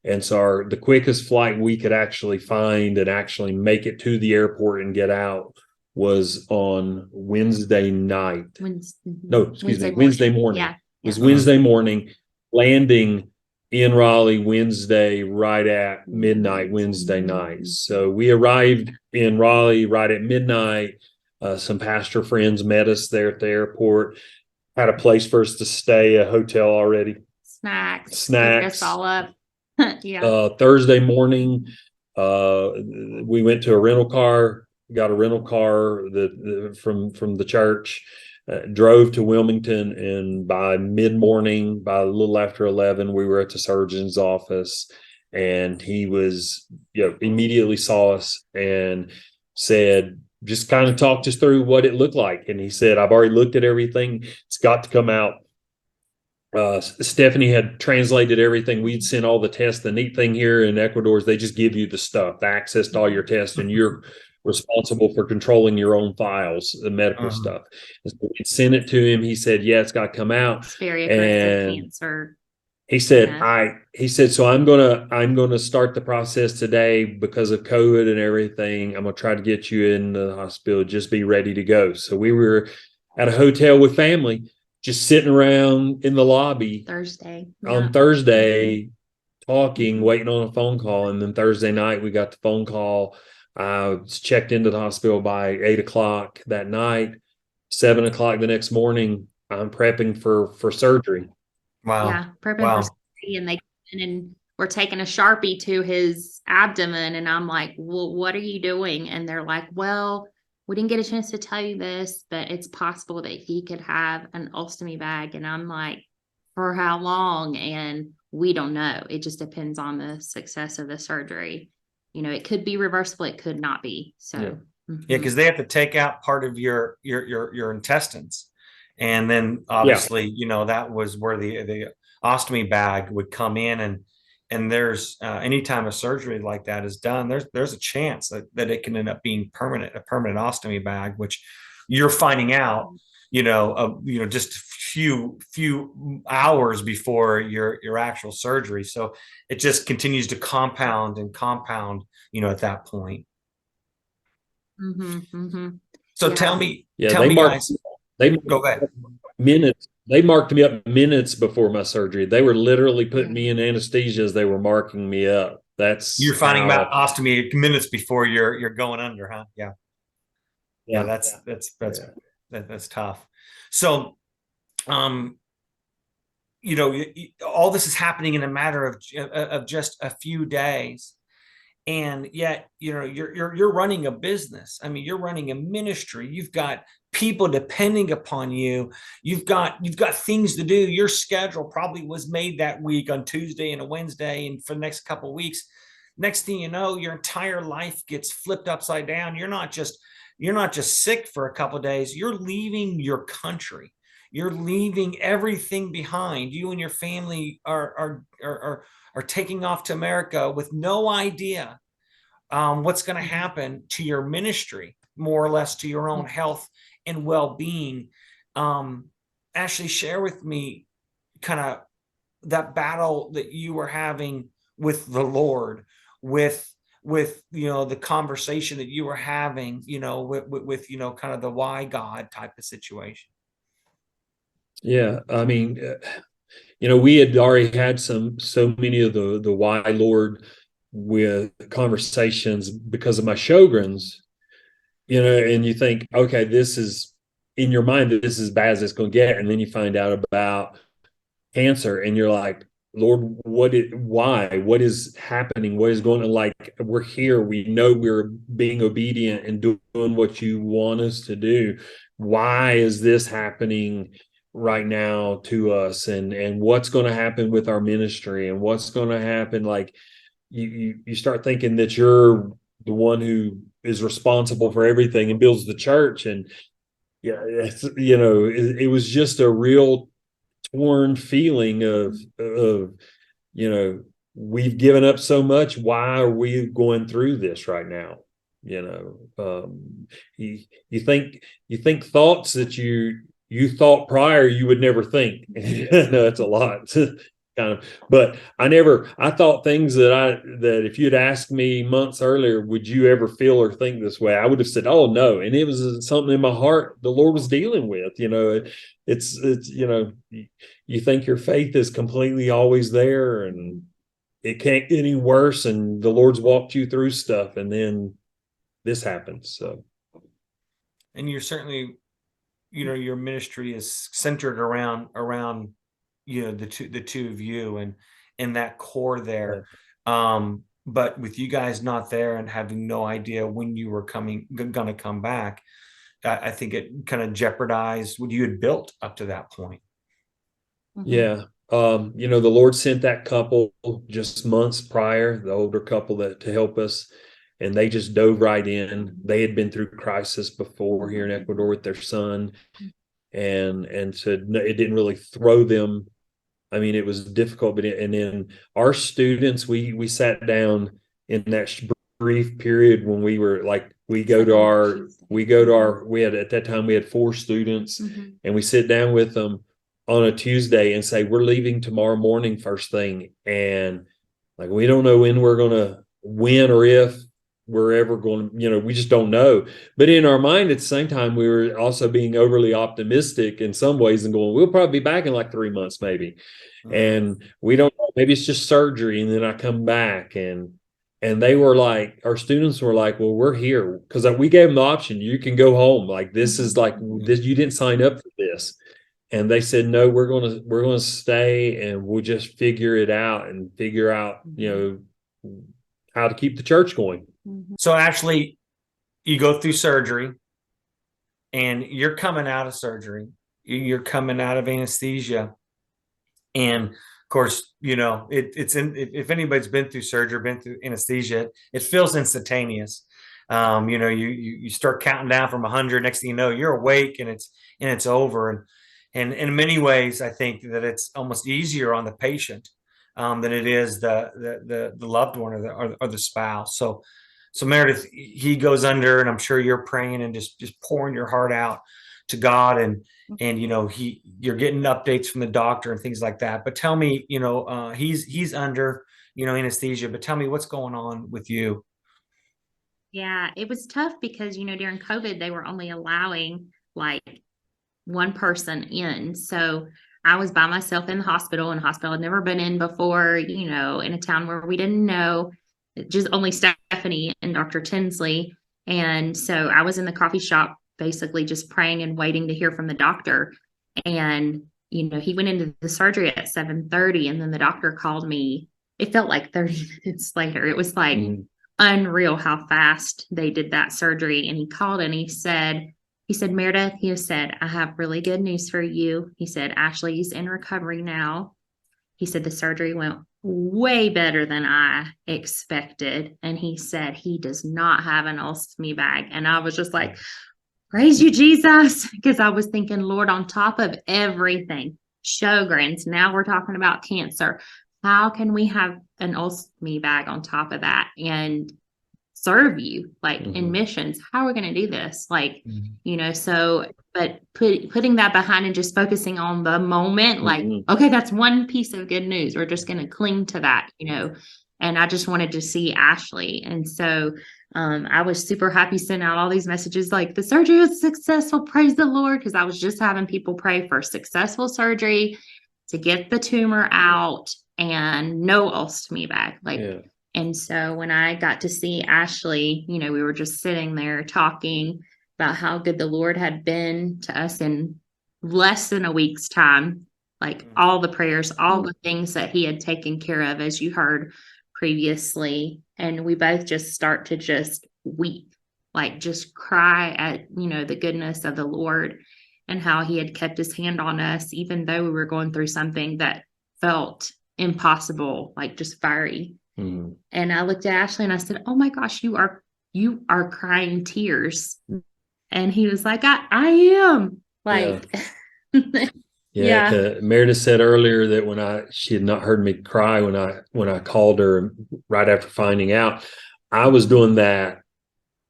And so the quickest flight we could actually find and actually make it to the airport and get out was on Wednesday night. Wednesday morning. Yeah. It was Wednesday morning, landing in Raleigh Wednesday right at midnight Wednesday night. So we arrived in Raleigh right at midnight. Some pastor friends met us there at the airport, had a place for us to stay, a hotel already. Snacks. Pick us all up. Yeah. Thursday morning, we went to a rental car, got a rental car from the church. Drove to Wilmington, and by mid-morning, by a little after 11, we were at the surgeon's office, and he was, immediately saw us and said, just kind of talked us through what it looked like. And he said, I've already looked at everything. It's got to come out. Stephanie had translated everything. We'd sent all the tests. The neat thing here in Ecuador is they just give you the stuff, the access to all your tests, and you're responsible for controlling your own files, the medical stuff. And so we sent it to him. He said, yeah, it's got to come out. It's very aggressive cancer. He said, so I'm gonna start the process today because of COVID and everything. I'm gonna try to get you in the hospital. Just be ready to go. So we were at a hotel with family, just sitting around in the lobby on Thursday, talking, waiting on a phone call. And then Thursday night, we got the phone call. I was checked into the hospital by 8:00 that night. 7:00 the next morning, I'm prepping for surgery. Wow. Yeah, prepping for surgery, and they come in and we're taking a Sharpie to his abdomen, and I'm like, well, what are you doing? And they're like, well, we didn't get a chance to tell you this, but it's possible that he could have an ostomy bag. And I'm like, for how long? And we don't know. It just depends on the success of the surgery. It could be reversible. It could not be. So yeah, because they have to take out part of your intestines, and then obviously that was where the ostomy bag would come in, and there's anytime a surgery like that is done, there's a chance that it can end up being a permanent ostomy bag, which you're finding out just a few hours before your actual surgery. So it just continues to compound and compound, at that point. So Yeah. tell me, Yeah, tell me, guys. they Go ahead. minutes. They marked me up minutes before my surgery. They were literally putting me in anesthesia as they were marking me up. That's You're finding how, about ostomy minutes before you're going under, huh? Yeah. Yeah, yeah. that's tough. So, all this is happening in a matter of just a few days, and yet, you're running a business. I mean, you're running a ministry. You've got people depending upon you. You've got things to do. Your schedule probably was made that week on Tuesday and a Wednesday, and for the next couple of weeks. Next thing you know, your entire life gets flipped upside down. You're not just sick for a couple of days. You're leaving your country. You're leaving everything behind. You and your family are taking off to America with no idea what's going to happen to your ministry, more or less to your own health and well-being. Ashley, share with me kind of that battle that you were having with the Lord, with the conversation that you were having, with kind of the why God type of situation. Yeah, I mean, we had already had so many of the why Lord with conversations because of my Sjogren's, and you think, okay, this is in your mind that this is as bad as it's going to get, and then you find out about cancer, and you're like, Lord, why? What is happening? What is going on? Like, we're here. We know we're being obedient and doing what you want us to do. Why is this happening right now to us? And what's going to happen with our ministry? And what's going to happen? Like, you start thinking that you're the one who is responsible for everything and builds the church. And yeah, it was just a real torn feeling of we've given up so much. Why are we going through this right now? You think thoughts that you thought prior you would never think. No, it's a lot. Kind of, but I thought things that if you'd asked me months earlier, would you ever feel or think this way? I would have said, oh no. And it was something in my heart the Lord was dealing with. It's you think your faith is completely always there and it can't get any worse, and the Lord's walked you through stuff, and then this happens. So, and you're certainly, your ministry is centered around the two of you and that core there. But with you guys not there and having no idea when you were gonna come back, I think it kind of jeopardized what you had built up to that point. Yeah. The Lord sent that couple just months prior, the older couple to help us, and they just dove right in. They had been through crisis before here in Ecuador with their son, and said no, it didn't really throw them. I mean, it was difficult, and then our students, we sat down in that brief period when we were like, we had at that time we had 4 students, and we sit down with them on a Tuesday and say, we're leaving tomorrow morning first thing, and like, we don't know when or if we're ever going to, we just don't know. But in our mind at the same time, we were also being overly optimistic in some ways and going, we'll probably be back in like 3 months maybe. And we don't know, maybe it's just surgery and then I come back. And they were like, our students were like, well, we're here, because we gave them the option, you can go home, like this is like this, you didn't sign up for this. And they said, no, we're gonna stay, and we'll just figure it out and figure out, how to keep the church going. So actually, you go through surgery and you're coming out of surgery, you're coming out of anesthesia. And of course, if anybody's been through surgery, been through anesthesia, it feels instantaneous. You start counting down from 100. Next thing you know, you're awake and it's over. And in many ways, I think that it's almost easier on the patient than it is the loved one or the spouse. So Meredith, he goes under, and I'm sure you're praying and just pouring your heart out to God, and you're getting updates from the doctor and things like that. But tell me, he's under anesthesia, but tell me what's going on with you. Yeah, it was tough because, during COVID, they were only allowing like one person in. So I was by myself in the hospital, and hospital I'd never been in before, in a town where we didn't know, just only Stephanie and Dr. Tinsley. And so I was in the coffee shop basically just praying and waiting to hear from the doctor. And, he went into the surgery at 7:30, and then the doctor called me. It felt like 30 minutes later. It was like unreal how fast they did that surgery. And he called and he said, Meredith, he said, I have really good news for you. He said, Ashley's in recovery now. He said, the surgery went way better than I expected. And he said, he does not have an ostomy bag. And I was just like, praise you, Jesus. Because I was thinking, Lord, on top of everything, Sjogren's, now we're talking about cancer. How can we have an ostomy bag on top of that and serve you in missions? How are we going to do this? So, but putting that behind and just focusing on the moment, okay, that's one piece of good news. We're just going to cling to that, and I just wanted to see Ashley. And so, I was super happy sending out all these messages like the surgery was successful. Praise the Lord. Cause I was just having people pray for successful surgery to get the tumor out and no ostomy bag. And so when I got to see Ashley, we were just sitting there talking about how good the Lord had been to us in less than a week's time, all the prayers, all the things that he had taken care of, as you heard previously. And we both just start to just weep, just cry at, the goodness of the Lord and how he had kept his hand on us, even though we were going through something that felt impossible, just fiery. And I looked at Ashley and I said, oh my gosh, you are crying tears. And he was like, I am Yeah. Meredith said earlier that she had not heard me cry when I called her right after finding out. I was doing that,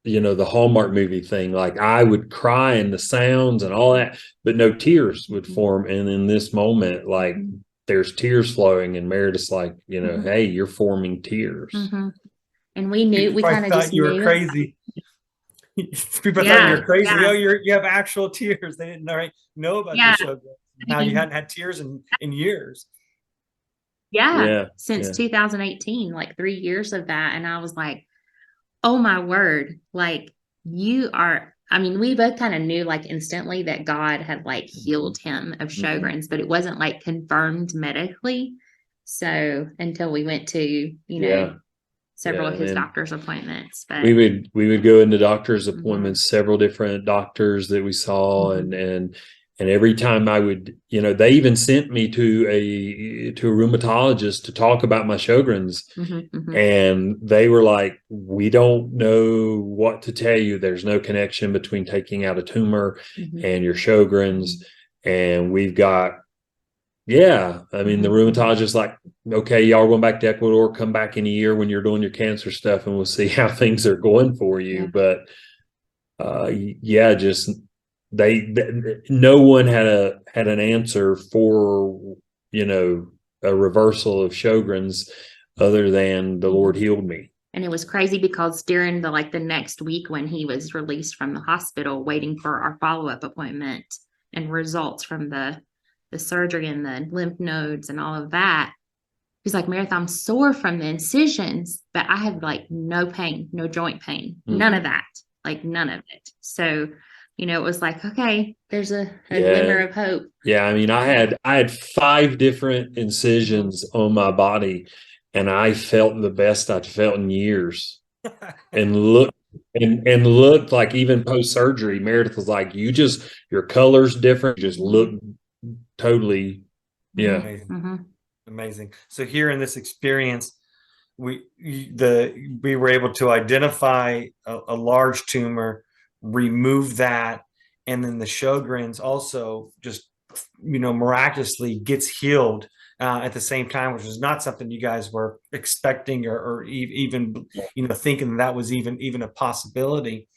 the Hallmark movie thing. I would cry and the sounds and all that, but no tears would form. And in this moment, there's tears flowing, and Meredith's like, hey, you're forming tears. And we knew, we kind of thought just you knew. were crazy. People thought you were crazy. Oh, you have actual tears. They didn't know about your show. How you hadn't had tears in years. Since 2018, 3 years of that. And I was like, oh my word, you are, we both kind of knew instantly that God had healed him of Sjogren's, but it wasn't confirmed medically. So until we went to, several of his doctor's appointments. But we would go into doctor's appointments, several different doctors that we saw, and every time I would, they even sent me to a rheumatologist to talk about my Sjogren's, and they were like, we don't know what to tell you. There's no connection between taking out a tumor and your Sjogren's, and we've got. The rheumatologist is like, okay, y'all going back to Ecuador, come back in a year when you're doing your cancer stuff, and we'll see how things are going for you. But just no one had an answer for a reversal of Sjogren's other than the Lord healed me. And it was crazy because during the next week when he was released from the hospital, waiting for our follow-up appointment and results from the surgery and the lymph nodes and all of that, he's like, Meredith, I'm sore from the incisions, but I have no pain, no joint pain, none of that, none of it. So, it was okay, there's a glimmer of hope. Yeah. I had 5 different incisions on my body, and I felt the best I'd felt in years. and looked like, even post-surgery, Meredith was like, your color's different, you just look totally Amazing. So here in this experience, we were able to identify a large tumor, remove that, and then the Sjogren's also just miraculously gets healed at the same time, which was not something you guys were expecting or even thinking that was even a possibility.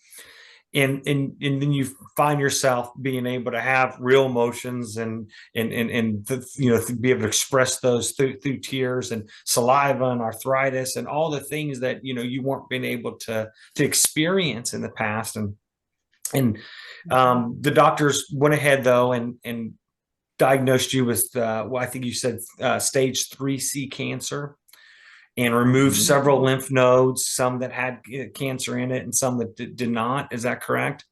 and then you find yourself being able to have real emotions and be able to express those through tears and saliva and arthritis and all the things that you weren't being able to experience in the past. And the doctors went ahead though and diagnosed you with I think you said stage 3C cancer, and removed several lymph nodes, some that had cancer in it and some that did not. Is that correct?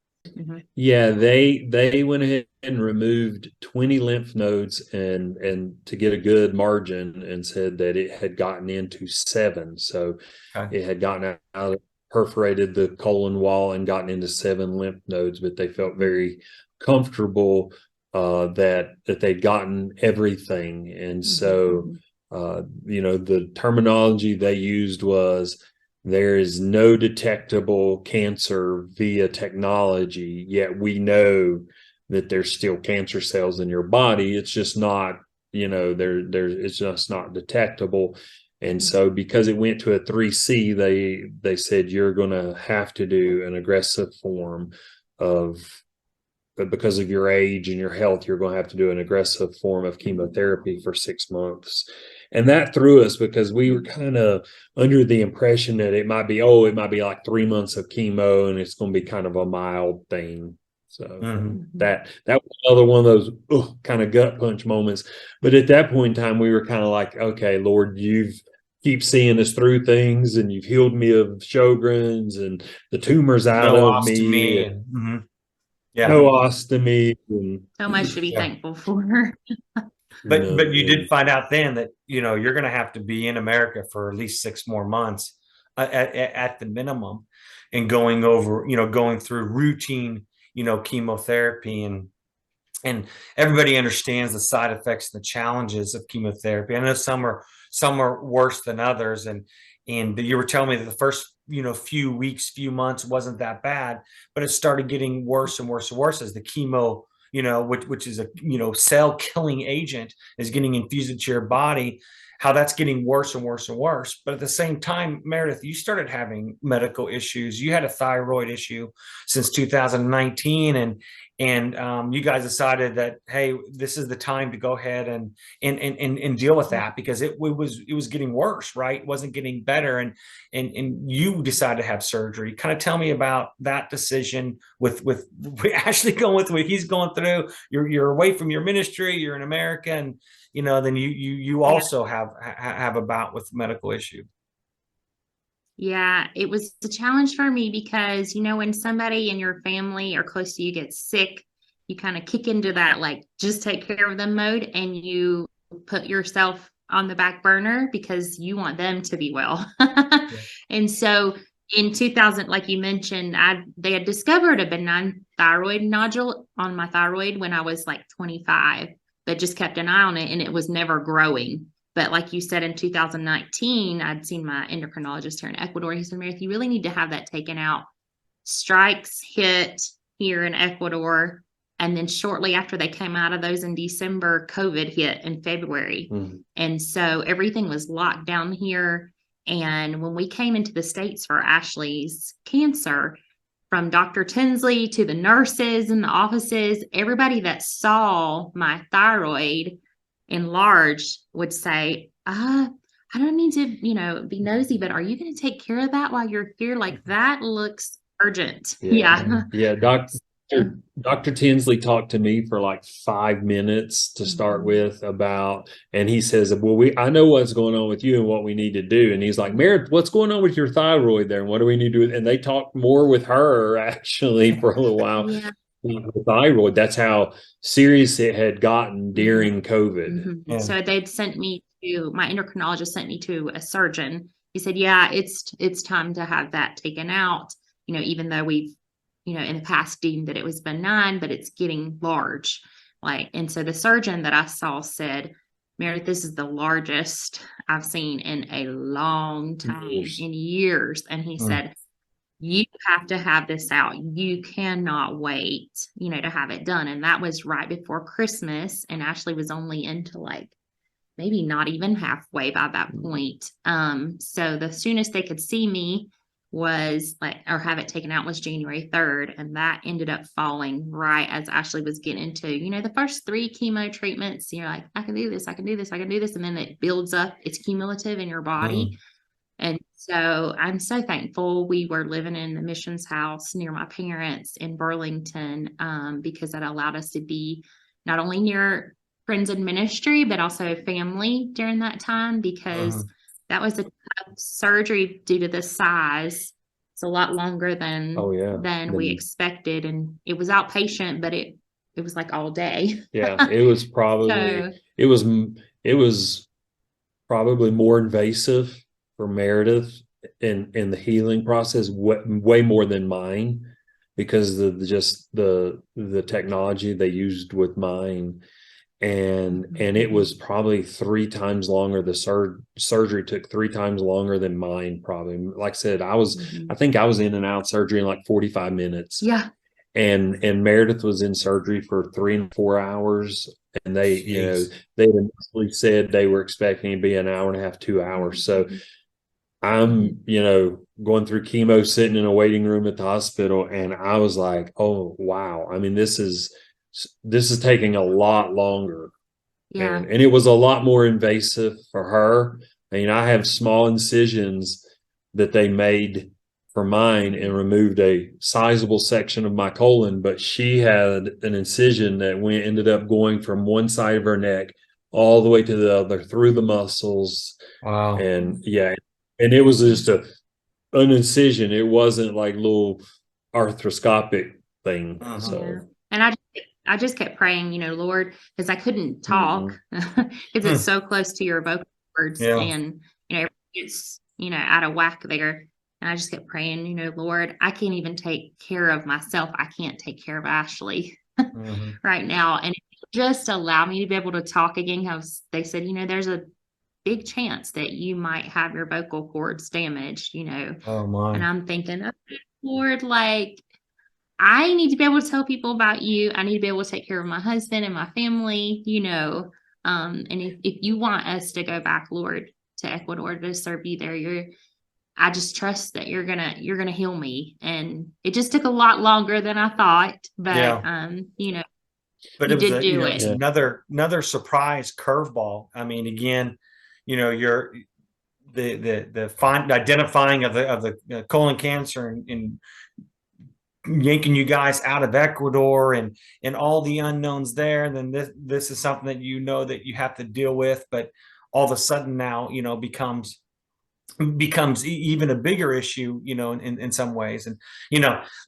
Yeah, they went ahead and removed 20 lymph nodes and to get a good margin, and said that it had gotten into 7. So Okay. it had gotten out, perforated the colon wall and gotten into 7 lymph nodes, but they felt very comfortable that they'd gotten everything. And so the terminology they used was, there is no detectable cancer via technology, yet we know that there's still cancer cells in your body. It's just not, it's just not detectable. And so because it went to a 3C, they said you're going to have to do an aggressive form of, but because of your age and your health, you're going to have to do an aggressive form of chemotherapy for 6 months. And that threw us, because we were kind of under the impression that it might be like 3 months of chemo and it's going to be kind of a mild thing. So that was another one of those kind of gut punch moments. But at that point in time, we were kind of like, okay, Lord, you've keep seeing us through things, and you've healed me of Sjogren's and the tumors out No of me. ostomy. Yeah. No ostomy. And, So much to be thankful for. But you did find out then that you're going to have to be in America for at least 6 more months at the minimum, and going through routine chemotherapy, and everybody understands the side effects and the challenges of chemotherapy. I know some are worse than others, and you were telling me that the first few weeks, few months wasn't that bad, but it started getting worse and worse and worse as the chemo, which is a cell killing agent, is getting infused into your body. How that's getting worse and worse and worse. But at the same time, Meredith, you started having medical issues. You had a thyroid issue since 2019, and you guys decided that, hey, this is the time to go ahead and deal with that, because it was getting worse, right? It wasn't getting better, and you decided to have surgery. Kind of tell me about that decision with Ashley going with what he's going through. You're away from your ministry, you're in America, and then you also have a bout with medical issue. Yeah, it was a challenge for me because, when somebody in your family or close to you gets sick, you kind of kick into that, like, just take care of them mode, and you put yourself on the back burner because you want them to be well. And so in 2000, like you mentioned, they had discovered a benign thyroid nodule on my thyroid when I was like 25, but just kept an eye on it, and it was never growing. But like you said, in 2019, I'd seen my endocrinologist here in Ecuador. He said, Meredith, you really need to have that taken out. Strikes hit here in Ecuador. And then shortly after they came out of those in December, COVID hit in February. And so everything was locked down here. And when we came into the States for Ashley's cancer, from Dr. Tinsley to the nurses in the offices, everybody that saw my thyroid enlarged would say, I don't need to, be nosy, but are you going to take care of that while you're here? Like, that looks urgent. Yeah. Dr. Tinsley talked to me for like 5 minutes to start with and he says, well, I know what's going on with you and what we need to do. And he's like, Meredith, what's going on with your thyroid there? And what do we need to do? And they talked more with her actually for a little while. The thyroid, that's how serious it had gotten during COVID. So they'd my endocrinologist sent me to a surgeon. He said, it's time to have that taken out, even though we've in the past deemed that it was benign, but it's getting large. And so the surgeon that I saw said, Meredith, this is the largest I've seen in a long time, in years. And he said, you have to have this out. You cannot wait, to have it done. And that was right before Christmas. And Ashley was only into maybe not even halfway by that point. So the soonest they could see me was like, or have it taken out was January 3rd. And that ended up falling right as Ashley was getting into, the first 3 chemo treatments. You're like, I can do this, I can do this, I can do this. And then it builds up, it's cumulative in your body. And so I'm so thankful we were living in the missions house near my parents in Burlington, because that allowed us to be not only near friends in ministry, but also family during that time, because that was a tough surgery due to the size. It's a lot longer than we expected, and it was outpatient, but it was like all day. Yeah, it was probably it was probably more invasive for Meredith in the healing process, way more than mine, because the technology they used with mine. And it was probably 3 times longer. The surgery took 3 times longer than mine, probably. Like I said, I think I was in and out surgery in like 45 minutes. Yeah. And Meredith was in surgery for 3 and 4 hours. And they, they initially said they were expecting to be an hour and a half, 2 hours. So I'm, going through chemo, sitting in a waiting room at the hospital. And I was like, oh, wow. I mean, this is taking a lot longer. Yeah. And it was a lot more invasive for her. I mean, I have small incisions that they made for mine and removed a sizable section of my colon, but she had an incision that ended up going from one side of her neck all the way to the other through the muscles. Wow. And and it was just an incision. It wasn't like little arthroscopic thing. So and I just kept praying, Lord, because I couldn't talk because it's so close to your vocal cords, and it's out of whack there. And I just kept praying, Lord, I can't even take care of myself. I can't take care of Ashley right now. And just allow me to be able to talk again. Because they said, there's a big chance that you might have your vocal cords damaged, Oh my. And I'm thinking, oh, Lord, like, I need to be able to tell people about you. I need to be able to take care of my husband and my family, and if you want us to go back, Lord, to Ecuador to serve you there, I just trust that you're gonna heal me. And it just took a lot longer than I thought, but but you it was did do it. It's another surprise curveball. I mean, again, you're the identifying of the colon cancer and yanking you guys out of Ecuador and all the unknowns there. And then this is something that that you have to deal with, but all of a sudden now becomes even a bigger issue, in some ways. And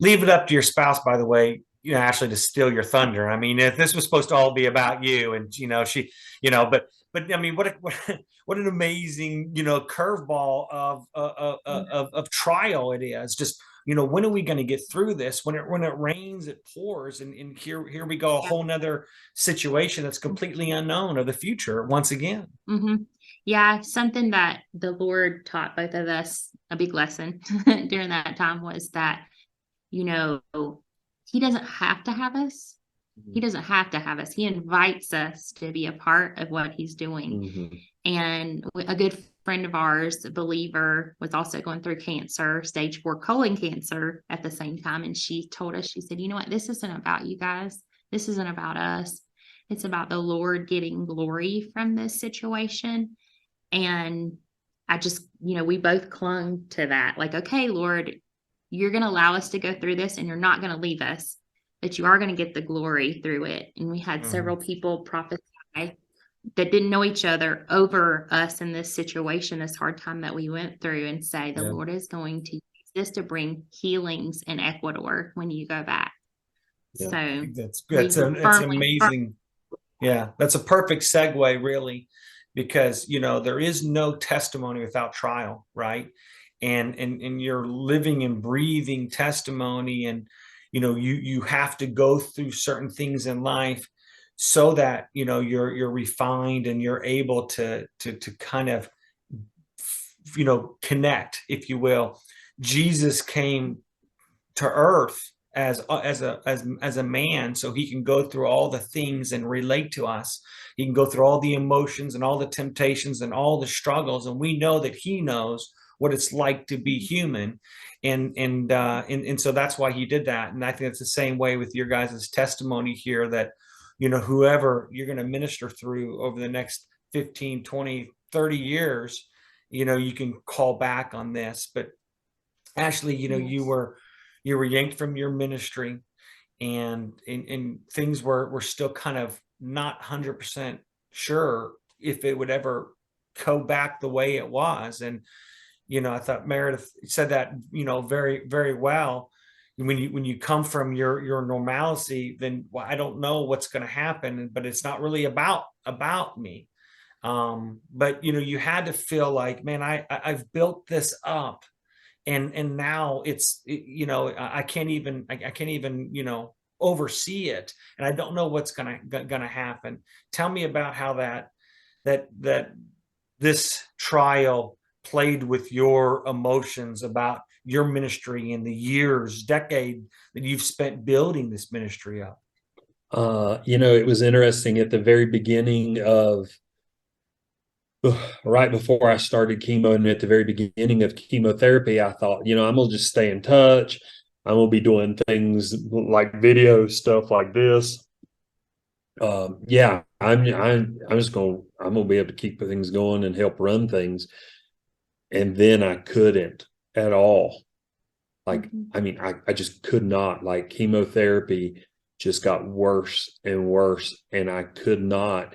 leave it up to your spouse, by the way, Ashley, to steal your thunder. I mean, if this was supposed to all be about you, and she, but I mean, what an amazing curveball of trial it is. Just when are we going to get through this? When it rains, it pours, and here we go, a whole nother situation that's completely unknown of the future once again. Yeah, something that the Lord taught both of us, a big lesson during that time, was that He doesn't have to have us. He doesn't have to have us. He invites us to be a part of what He's doing. And a good friend of ours, a believer, was also going through cancer, stage 4 colon cancer at the same time. And she told us, she said, you know what, this isn't about you guys. This isn't about us. It's about the Lord getting glory from this situation. And I just, we both clung to that. Like, okay, Lord, you're going to allow us to go through this, and you're not going to leave us, but you are going to get the glory through it. And we had several people prophesy that didn't know each other over us in this situation, this hard time that we went through, and say, the Lord is going to use this to bring healings in Ecuador when you go back. So that's good. It's amazing. Yeah, that's a perfect segue, really, because there is no testimony without trial, right? And you're living and breathing testimony, and you have to go through certain things in life so that you're refined and you're able to kind of connect, if you will. Jesus came to earth as a man, so He can go through all the things and relate to us. He can go through all the emotions and all the temptations and all the struggles, and we know that He knows what it's like to be human. And so that's why he did that. And I think it's the same way with your guys' testimony here, that, whoever you're going to minister through over the next 15, 20, 30 years, you can call back on this. But Ashley, you Yes. were yanked from your ministry, and things were still kind of not 100% sure if it would ever go back the way it was. And I thought Meredith said that very, very well. When you come from your normalcy, then, well, I don't know what's going to happen, but it's not really about me. But you had to feel like, man, I've built this up, and now I can't even oversee it, and I don't know what's gonna happen. Tell me about how that this trial played with your emotions about your ministry and the decade that you've spent building this ministry up. It was interesting at the very beginning of right before I started chemo, and at the very beginning of chemotherapy, I thought, I'm gonna just stay in touch. I'm gonna be doing things like video stuff like this. Yeah, I'm gonna be able to keep things going and help run things. And then I couldn't at all. Like, I mean, I just could not. Like, chemotherapy just got worse and worse, and I could not.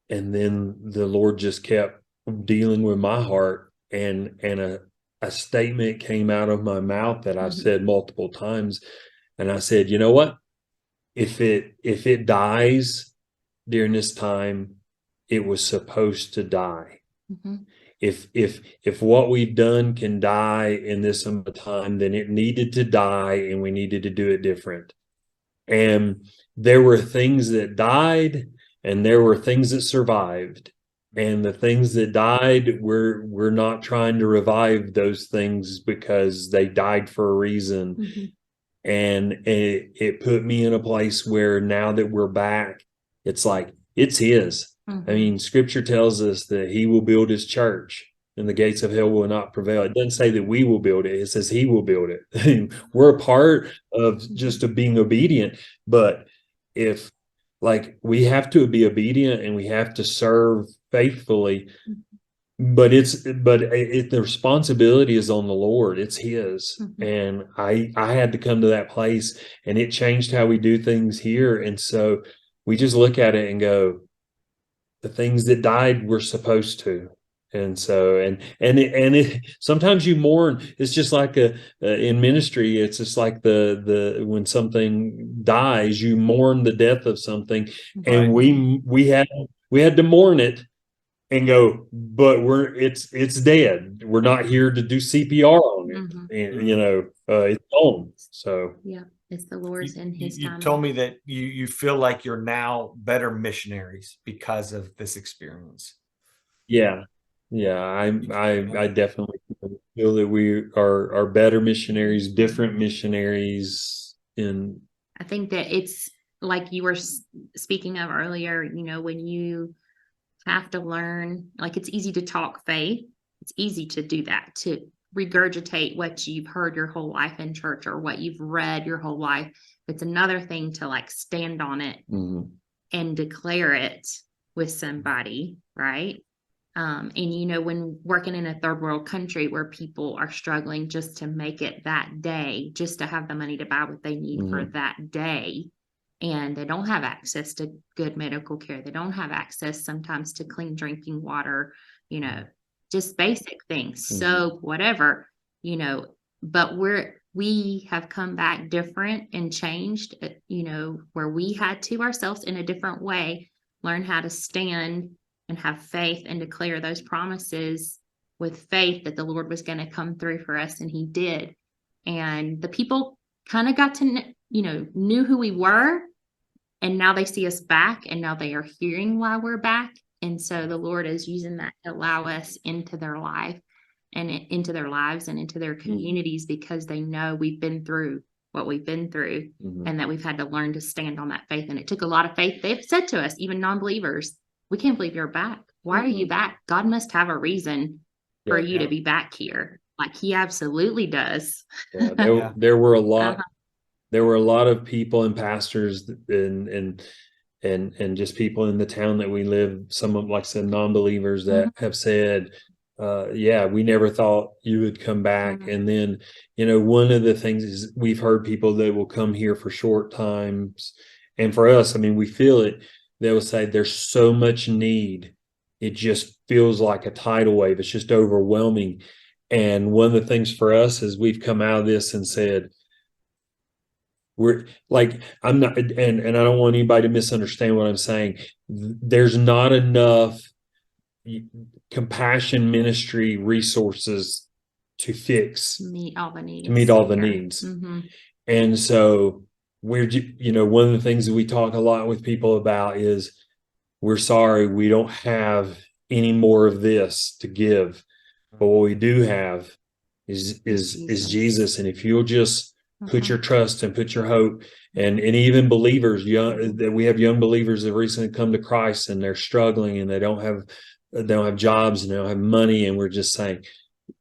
And then the Lord just kept dealing with my heart, and a statement came out of my mouth that I've said multiple times. And I said, you know what? If it dies during this time, it was supposed to die. If what we've done can die in this amount of time, then it needed to die, and we needed to do it different. And there were things that died, and there were things that survived. And the things that died, we're not trying to revive those things because they died for a reason. And it put me in a place where now that we're back, it's like, it's his. I mean, scripture tells us that he will build his church and the gates of hell will not prevail. It doesn't say that we will build it. It says he will build it. We're a part of just of being obedient. But if, like, we have to be obedient and we have to serve faithfully, but the responsibility is on the Lord. It's his. And I had to come to that place, and it changed how we do things here. And so we just look at it and go, the things that died were supposed to. And so, and sometimes you mourn. It's just like in ministry, it's just like when something dies, you mourn the death of something. And we had to mourn it and go, but it's dead. We're not here to do CPR on it. And it's gone. So yeah, it's the Lord's in his time. You told me that you feel like you're now better missionaries because of this experience. Yeah. I definitely feel that we are better missionaries, different missionaries. I think that it's like you were speaking of earlier, when you have to learn, like, it's easy to talk faith. It's easy to do that, to regurgitate what you've heard your whole life in church or what you've read your whole life. It's another thing to, like, stand on it and declare it with somebody, right? And when working in a third world country where people are struggling just to make it that day, just to have the money to buy what they need for that day, and they don't have access to good medical care, they don't have access sometimes to clean drinking water, just basic things, soap, whatever, but we have come back different and changed, where we had to ourselves in a different way learn how to stand and have faith and declare those promises with faith that the Lord was going to come through for us. And he did. And the people kind of got to, knew who we were. And now they see us back, and now they are hearing why we're back. And so the Lord is using that to allow us into their life and into their lives and into their communities, because they know we've been through what we've been through and that we've had to learn to stand on that faith. And it took a lot of faith. They've said to us, even non-believers, we can't believe you're back. Why are you back? God must have a reason. for Yeah. you to be back here. Like he absolutely does. Yeah, Yeah. there were a lot. Uh-huh. There were a lot of people and pastors and just people in the town that we live. Some of, like I said, non-believers that have said, "Yeah, we never thought you would come back." Mhm. And then, one of the things is we've heard people that will come here for short times, and for us, I mean, we feel it. They will say, "There's so much need. It just feels like a tidal wave. It's just overwhelming." And one of the things for us is we've come out of this and said, we're like, I'm not, and I don't want anybody to misunderstand what I'm saying. There's not enough compassion ministry resources to fix, Meet all the needs. to meet all the here. needs. Mhm. And so we're, one of the things that we talk a lot with people about is we're sorry, we don't have any more of this to give. But what we do have is Jesus. And if you'll just put your trust and put your hope, and even believers, that we have young believers that recently come to Christ and they're struggling and they don't have jobs and they don't have money, and we're just saying,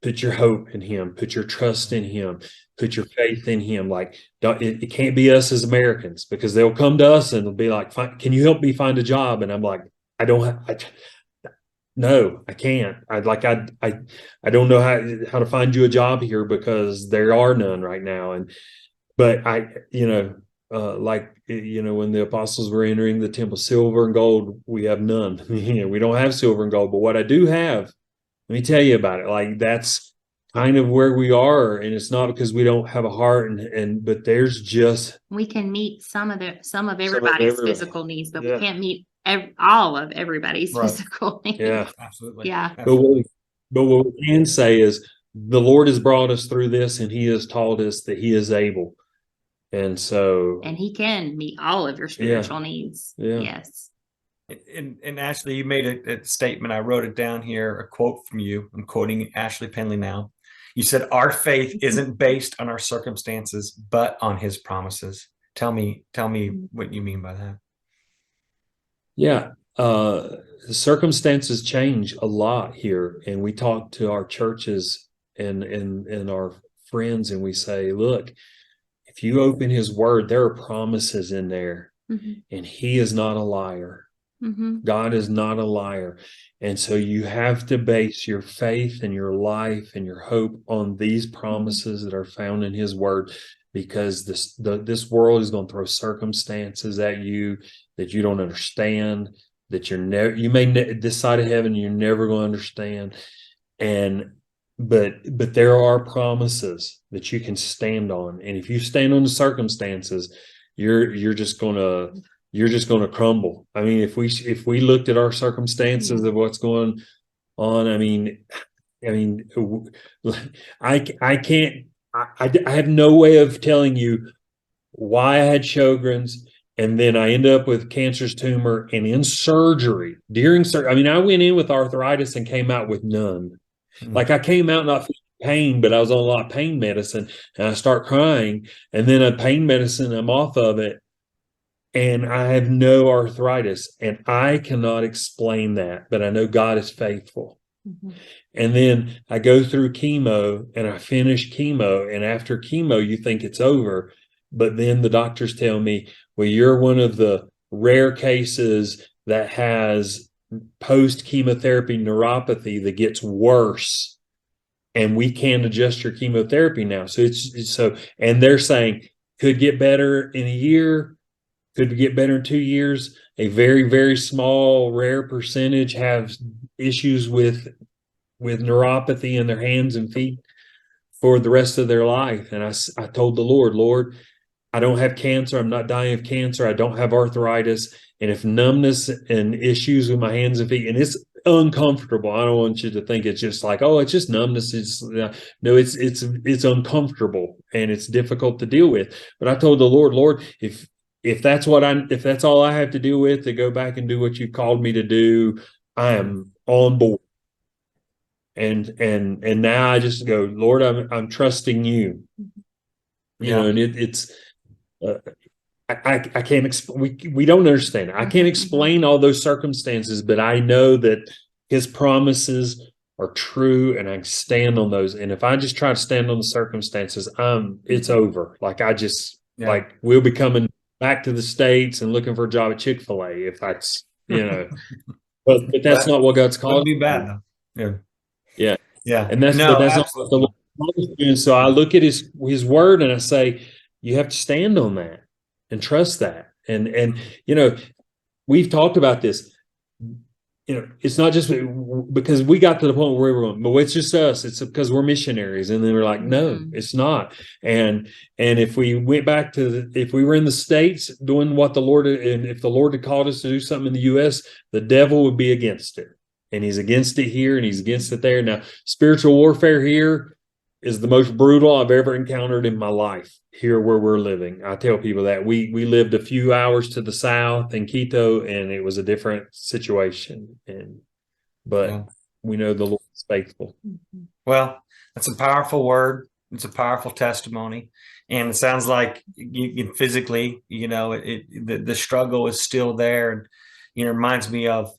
put your hope in him, put your trust in him, put your faith in him. Like, it can't be us as Americans, because they'll come to us and they'll be like, can you help me find a job? And I'm like, I don't have, no, I can't. I don't know how to find you a job here, because there are none right now. But when the apostles were entering the temple, silver and gold, we have none. We don't have silver and gold, but what I do have, let me tell you about it. Like, that's kind of where we are. And it's not because we don't have a heart, but there's just, We can meet some of everybody's everybody. physical needs, but Yeah. we can't meet all of everybody's Right. physical needs. Yeah. Absolutely. Yeah. But what we can say is the Lord has brought us through this, and he has taught us that he is able. And so, And he can meet all of your spiritual needs. Yeah. Yes. And Ashley, you made a statement. I wrote it down here, a quote from you. I'm quoting Ashley Penley now. You said, "Our faith isn't based on our circumstances, but on his promises." Tell me what you mean by that. yeah, circumstances change a lot here. And we talk to our churches and our friends, and we say, look, if you open his word, there are promises in there, and he is not a liar. God is not a liar. And so you have to base your faith and your life and your hope on these promises that are found in his word, because this world is going to throw circumstances at you that you don't understand, that this side of heaven, you're never going to understand. But there are promises that you can stand on. And if you stand on the circumstances, you're just going to crumble. I mean, if we looked at our circumstances of what's going on, I mean, I can't, I have no way of telling you why I had Sjogren's, and then I end up with cancerous tumor, and in surgery, during surgery, I mean, I went in with arthritis and came out with none. Like, I came out not feeling pain, but I was on a lot of pain medicine, and I start crying, and then a pain medicine, I'm off of it, and I have no arthritis, and I cannot explain that, but I know God is faithful. And then I go through chemo, and I finish chemo, and after chemo, you think it's over, but then the doctors tell me, well, you're one of the rare cases that has post chemotherapy neuropathy that gets worse, and we can't adjust your chemotherapy now. So and they're saying could get better in a year, could get better in 2 years. A very, very small, rare percentage have issues with neuropathy in their hands and feet for the rest of their life. And I told the Lord, I don't have cancer. I'm not dying of cancer. I don't have arthritis. And if numbness and issues with my hands and feet, and it's uncomfortable, I don't want you to think it's just like, oh, it's just numbness. No, it's uncomfortable, and it's difficult to deal with. But I told the Lord, if that's all I have to deal with, to go back and do what you called me to do, I am on board. And now I just go, Lord, I'm trusting you. And it's I can't we don't understand. I can't explain all those circumstances, but I know that his promises are true, and I can stand on those. And if I just try to stand on the circumstances, it's over. Like like we'll be coming back to the States and looking for a job at Chick-fil-A if that's, but that's not what God's Wouldn't called. be bad though. Yeah. Yeah. Yeah. And that's No, not what the absolutely. Lord calls us to. And so I look at his word and I say, you have to stand on that and trust that. And we've talked about this. It's not just because we got to the point where we were going, but it's just us. It's because we're missionaries. And then we're like, no, it's not. And if we went back if we were in the States doing what the Lord, and if the Lord had called us to do something in the US, the devil would be against it. And he's against it here and he's against it there. Now, spiritual warfare here is the most brutal I've ever encountered in my life here where we're living. I tell people that we lived a few hours to the south in Quito, and it was a different situation. But we know the Lord is faithful. Well, that's a powerful word. It's a powerful testimony. And it sounds like you physically, the struggle is still there. And, it reminds me of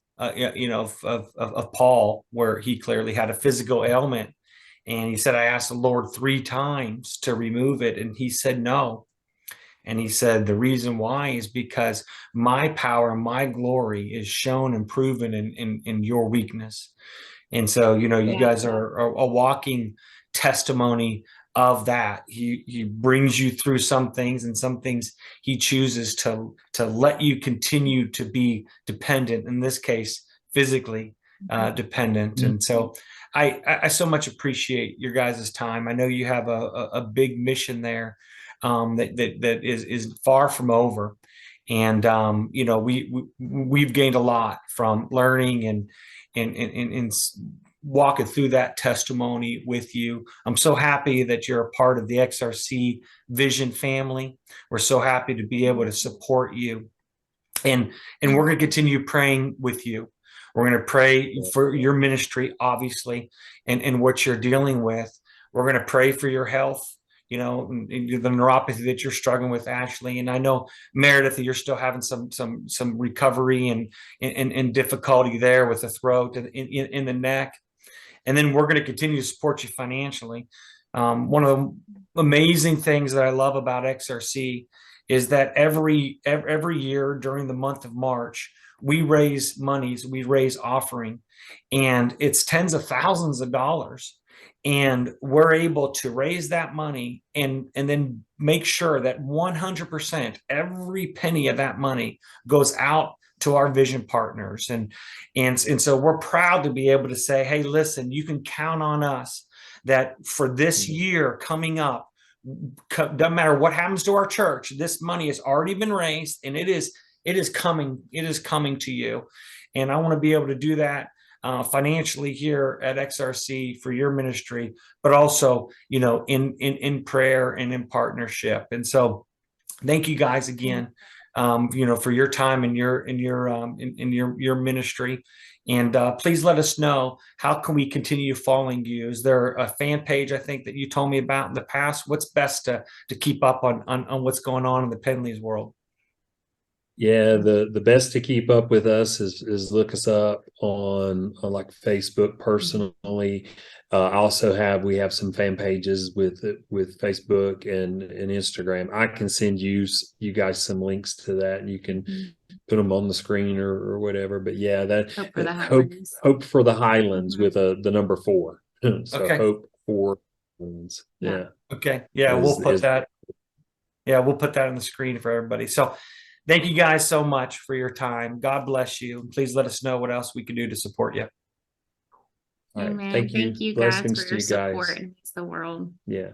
Paul, where he clearly had a physical ailment. And he said, I asked the Lord 3 times to remove it. And he said, no. And he said, the reason why is because my power, my glory is shown and proven in your weakness. And so, you guys are a walking testimony of that. He brings you through some things, and some things he chooses to let you continue to be dependent, in this case, physically dependent. And so I so much appreciate your guys' time. I know you have a big mission there that is far from over. And we've gained a lot from learning and walking through that testimony with you. I'm so happy that you're a part of the XRC Vision family. We're so happy to be able to support you. And we're going to continue praying with you. We're going to pray for your ministry, obviously, and what you're dealing with. We're going to pray for your health, the neuropathy that you're struggling with, Ashley. And I know, Meredith, you're still having some recovery and difficulty there with the throat and in the neck. And then we're going to continue to support you financially. One of the amazing things that I love about XRC is that every year during the month of March, we raise monies, we raise offering, and it's tens of thousands of dollars. And we're able to raise that money and then make sure that 100%, every penny of that money goes out to our vision partners. And so we're proud to be able to say, hey, listen, you can count on us that for this year coming up, doesn't matter what happens to our church, this money has already been raised, and it is coming to you. And I want to be able to do that financially here at XRC for your ministry, but also, in prayer and in partnership. And so thank you guys again, for your time and your ministry. And please let us know, how can we continue following you? Is there a fan page, I think, that you told me about in the past? What's best to keep up on what's going on in the Penley's world? Yeah, the best to keep up with us is look us up on like Facebook personally. We have some fan pages with Facebook and Instagram. I can send you guys some links to that, and you can put them on the screen or whatever. But yeah, that hope for the Highlands with the number 4. So okay. Hope for Highlands. Yeah. Okay. Yeah, we'll put that. Yeah, we'll put that on the screen for everybody. So thank you guys so much for your time. God bless you. Please let us know what else we can do to support you. Amen. Thank you guys for your support in the world. Yeah.